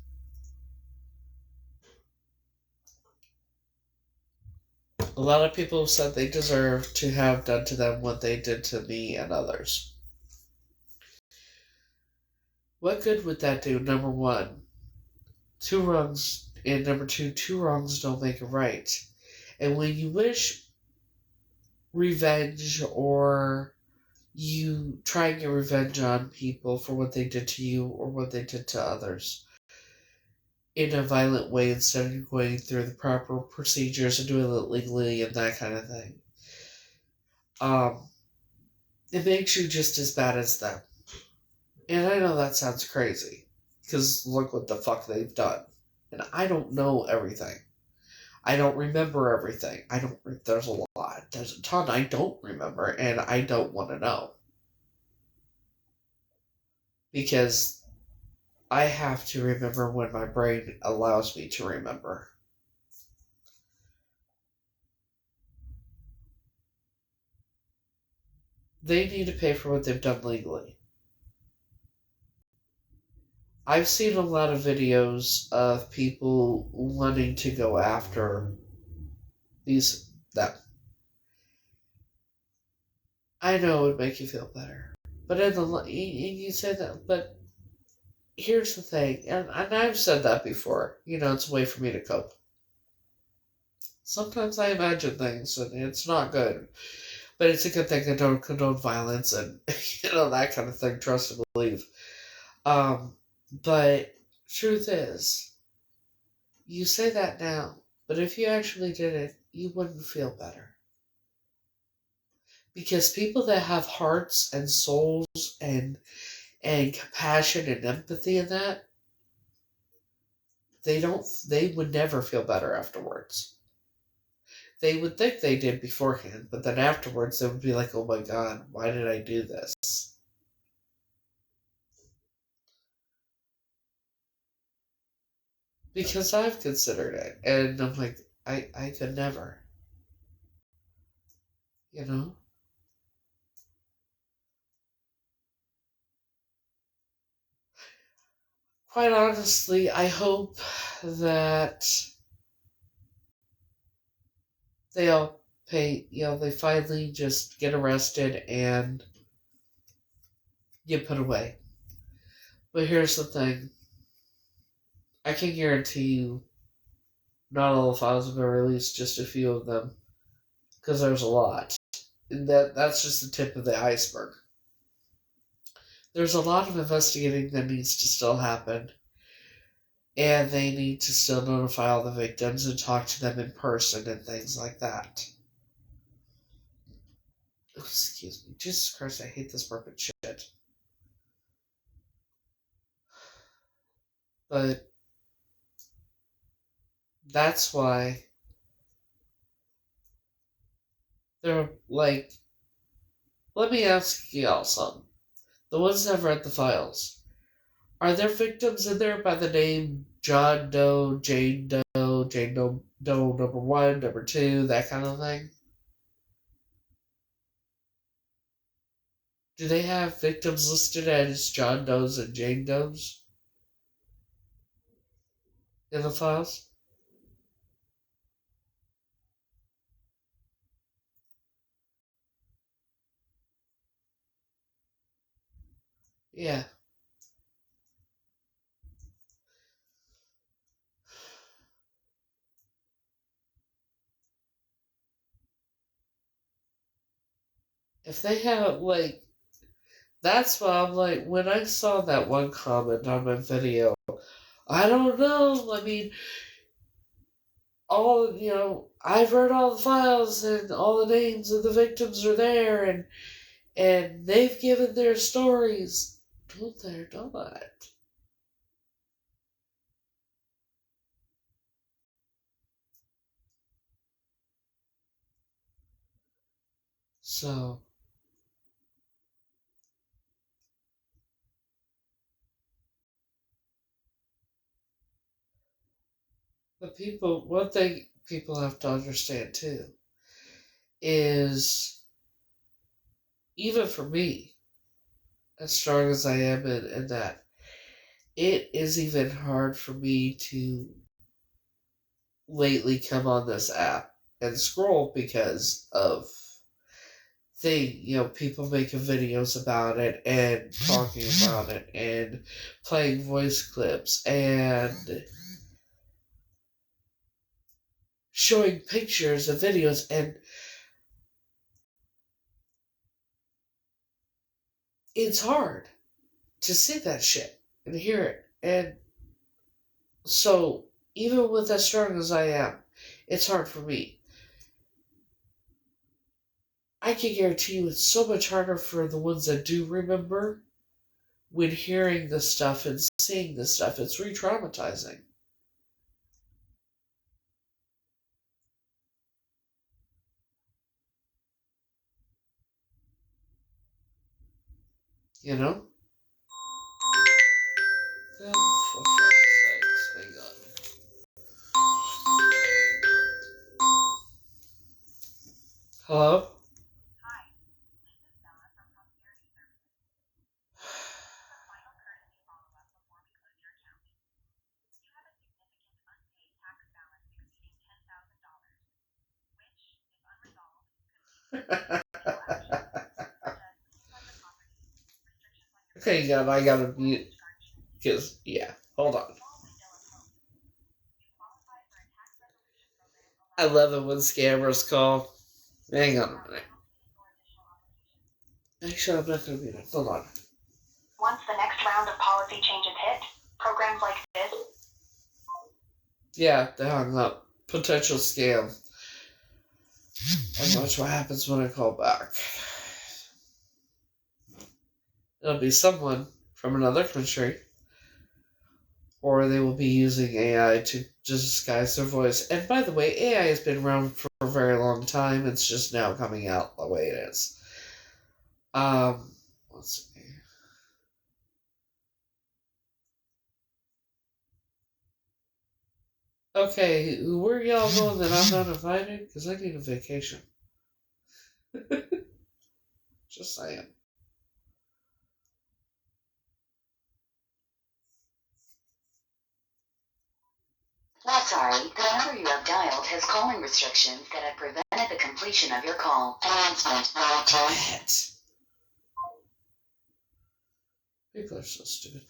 A lot of people said they deserve to have done to them what they did to me and others. What good would that do? Number one, two wrongs, and number two wrongs don't make a right. And when you wish revenge, or you try and get revenge on people for what they did to you or what they did to others in a violent way, instead of going through the proper procedures and doing it legally and that kind of thing, it makes you just as bad as them. And I know that sounds crazy, because look what the fuck they've done. And I don't know everything. I don't remember everything. There's a lot. There's a ton I don't remember, and I don't want to know. Because I have to remember when my brain allows me to remember. They need to pay for what they've done legally. I've seen a lot of videos of people wanting to go after them. I know it would make you feel better. But you said that, but here's the thing, and I've said that before, it's a way for me to cope. Sometimes I imagine things, and it's not good. But it's a good thing I don't condone violence and, that kind of thing, trust and believe. But truth is, you say that now, but if you actually did it, you wouldn't feel better. Because people that have hearts and souls and compassion and empathy in that, they would never feel better afterwards. They would think they did beforehand, but then afterwards they would be like, oh my god, why did I do this? because I've considered it, and I'm like, I could never, you know. Quite honestly, I hope that they all they finally just get arrested and get put away. But here's the thing: I can guarantee you, not all the files have been released, just a few of them, because there's a lot. And that's just the tip of the iceberg. There's a lot of investigating that needs to still happen, and they need to still notify all the victims and talk to them in person and things like that. Excuse me. Jesus Christ, I hate this burping shit. But that's why they're like, let me ask y'all something. The ones that have read the files, are there victims in there by the name John Doe, Jane Doe number one, number two, that kind of thing? Do they have victims listed as John Does and Jane Does in the files? Yeah. If they have, like, that's why I'm like, when I saw that one comment on my video, I don't know. I mean, I've read all the files and all the names of the victims are there, and they've given their stories. No, they're not. So, one thing people have to understand too is, even for me, as strong as I am in that, it is even hard for me to lately come on this app and scroll because of people making videos about it and talking about it and playing voice clips and showing pictures and videos, and it's hard to see that shit and hear it. And so, even with as strong as I am, it's hard for me. I can guarantee you it's so much harder for the ones that do remember when hearing this stuff and seeing this stuff. It's re traumatizing. You know? Oh, for fuck's sakes, hang on. Hello? Okay, God, I gotta mute. Because, yeah, hold on. I love it when scammers call. Hang on a minute. Actually, I'm not gonna mute it. Hold on. Once the next round of policy changes hit, programs like this. Yeah, they hung up. Potential scam. And watch what happens when I call back. It'll be someone from another country, or they will be using AI to disguise their voice. And by the way, AI has been around for a very long time. It's just now coming out the way it is. Let's see. Okay, where y'all going that I'm not invited? Because I need a vacation. Just saying. Sorry, the number you have dialed has calling restrictions that have prevented the completion of your call. Announcement. People are so stupid.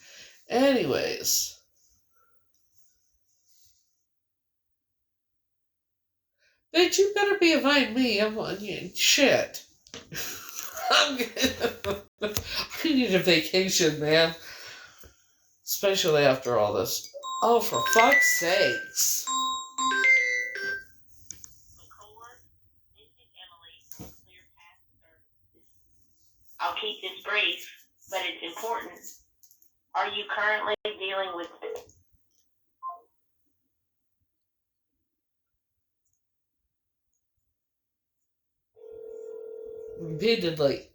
Anyways. Bitch, you better be inviting me. I'm on you. Shit. I need a vacation, man. Especially after all this. Oh, for fuck's sakes. McCord, this is Emily from Clear Path Services. I'll keep this brief, but it's important. Are you currently dealing with... Repeatedly.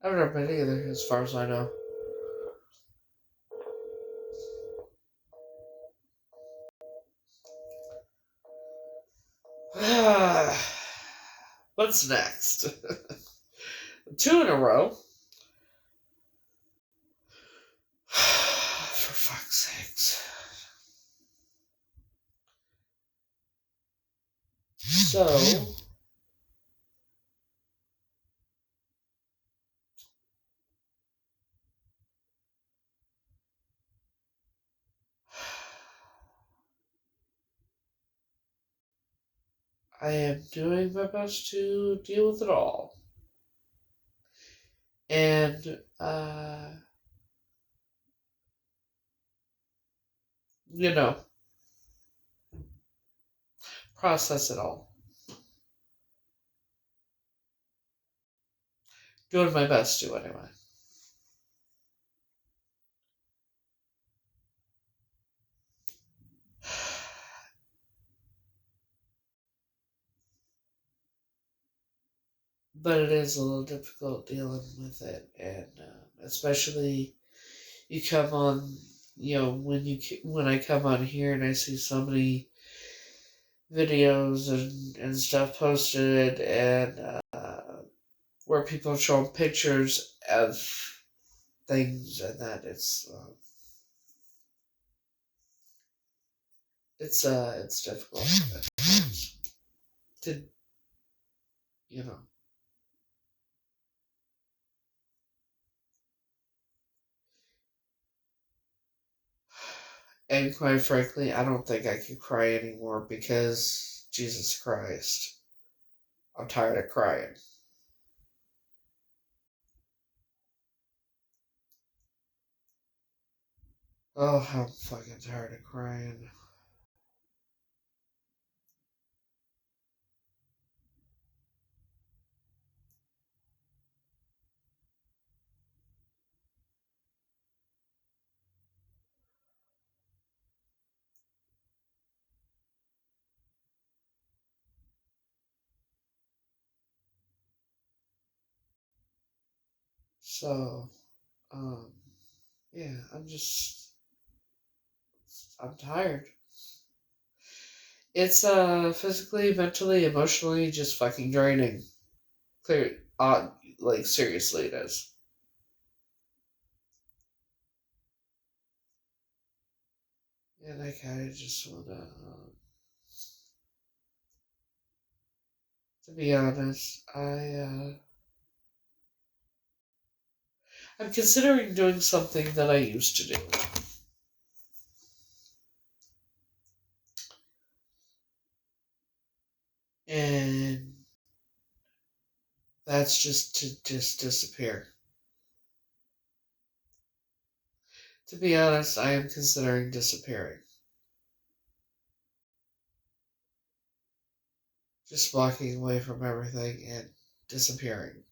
I've never been either, as far as I know. What's next? 2 in a row. For fuck's sakes. So, I am doing my best to deal with it all. And, you know, process it all. Doing my best to, anyway. But it is a little difficult dealing with it, and especially you come on, when I come on here and I see so many videos and stuff posted, and where people are showing pictures of things, and that it's difficult to, you know. And quite frankly, I don't think I can cry anymore because, Jesus Christ, I'm tired of crying. Oh, I'm fucking tired of crying. So, yeah, I'm tired. It's physically, mentally, emotionally just fucking draining. Clear, like seriously, it is. And I kind of just wanna, to be honest, I'm considering doing something that I used to do. And that's just to just disappear. To be honest, I am considering disappearing. Just walking away from everything and disappearing.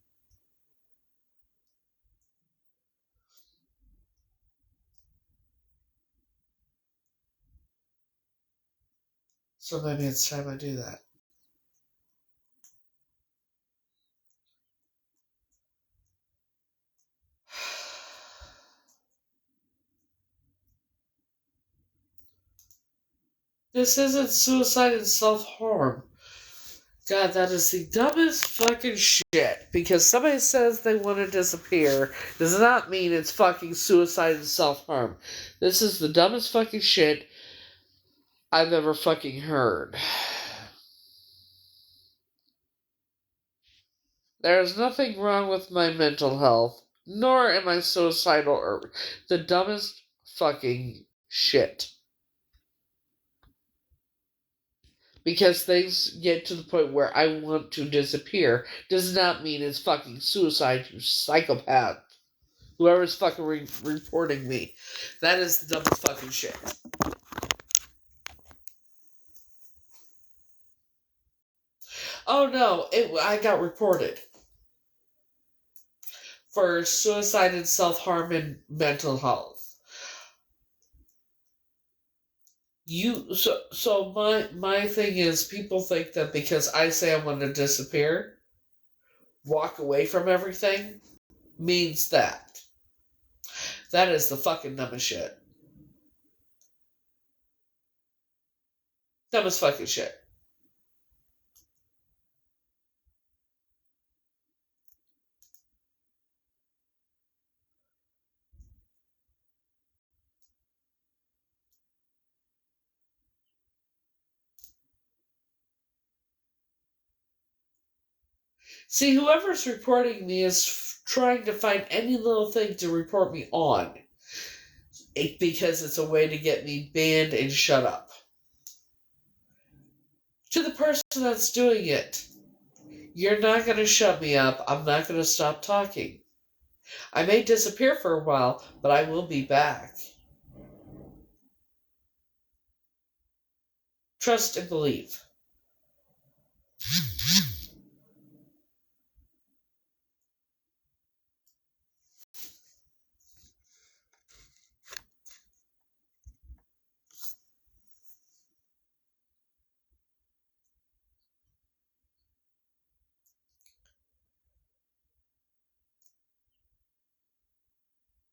So maybe it's time I do that. This isn't suicide and self-harm. God, that is the dumbest fucking shit. Because somebody says they want to disappear does not mean it's fucking suicide and self-harm. This is the dumbest fucking shit I've ever fucking heard. There is nothing wrong with my mental health, nor am I suicidal or the dumbest fucking shit. Because things get to the point where I want to disappear does not mean it's fucking suicide, you psychopath. Whoever's fucking reporting me. That is the dumbest fucking shit. Oh no, I got reported for suicide and self-harm and mental health. So my thing is people think that because I say I want to disappear, walk away from everything, means that. That is the fucking dumbest shit. Dumbest fucking shit. See, whoever's reporting me is trying to find any little thing to report me on. Because it's a way to get me banned and shut up. To the person that's doing it, you're not going to shut me up. I'm not going to stop talking. I may disappear for a while, but I will be back. Trust and believe.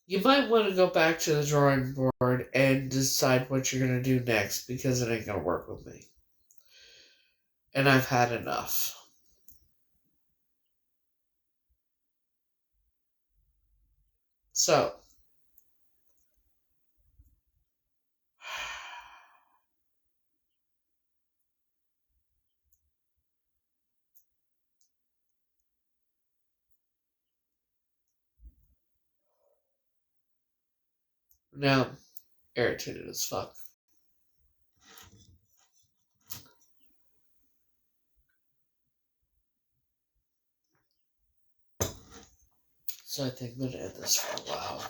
You might want to go back to the drawing board and decide what you're going to do next because it ain't going to work with me. And I've had enough. So, now I'm irritated as fuck. So I think I'm going to end this for a while.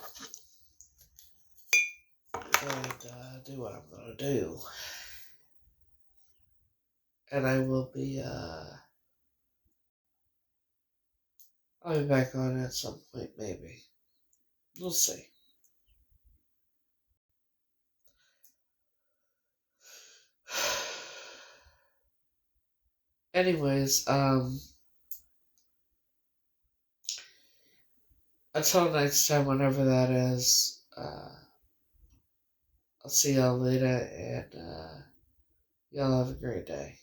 And do what I'm going to do. And I will be, I'll be back on at some point, maybe. We'll see. Anyways, until next time, whenever that is, I'll see y'all later, and y'all have a great day.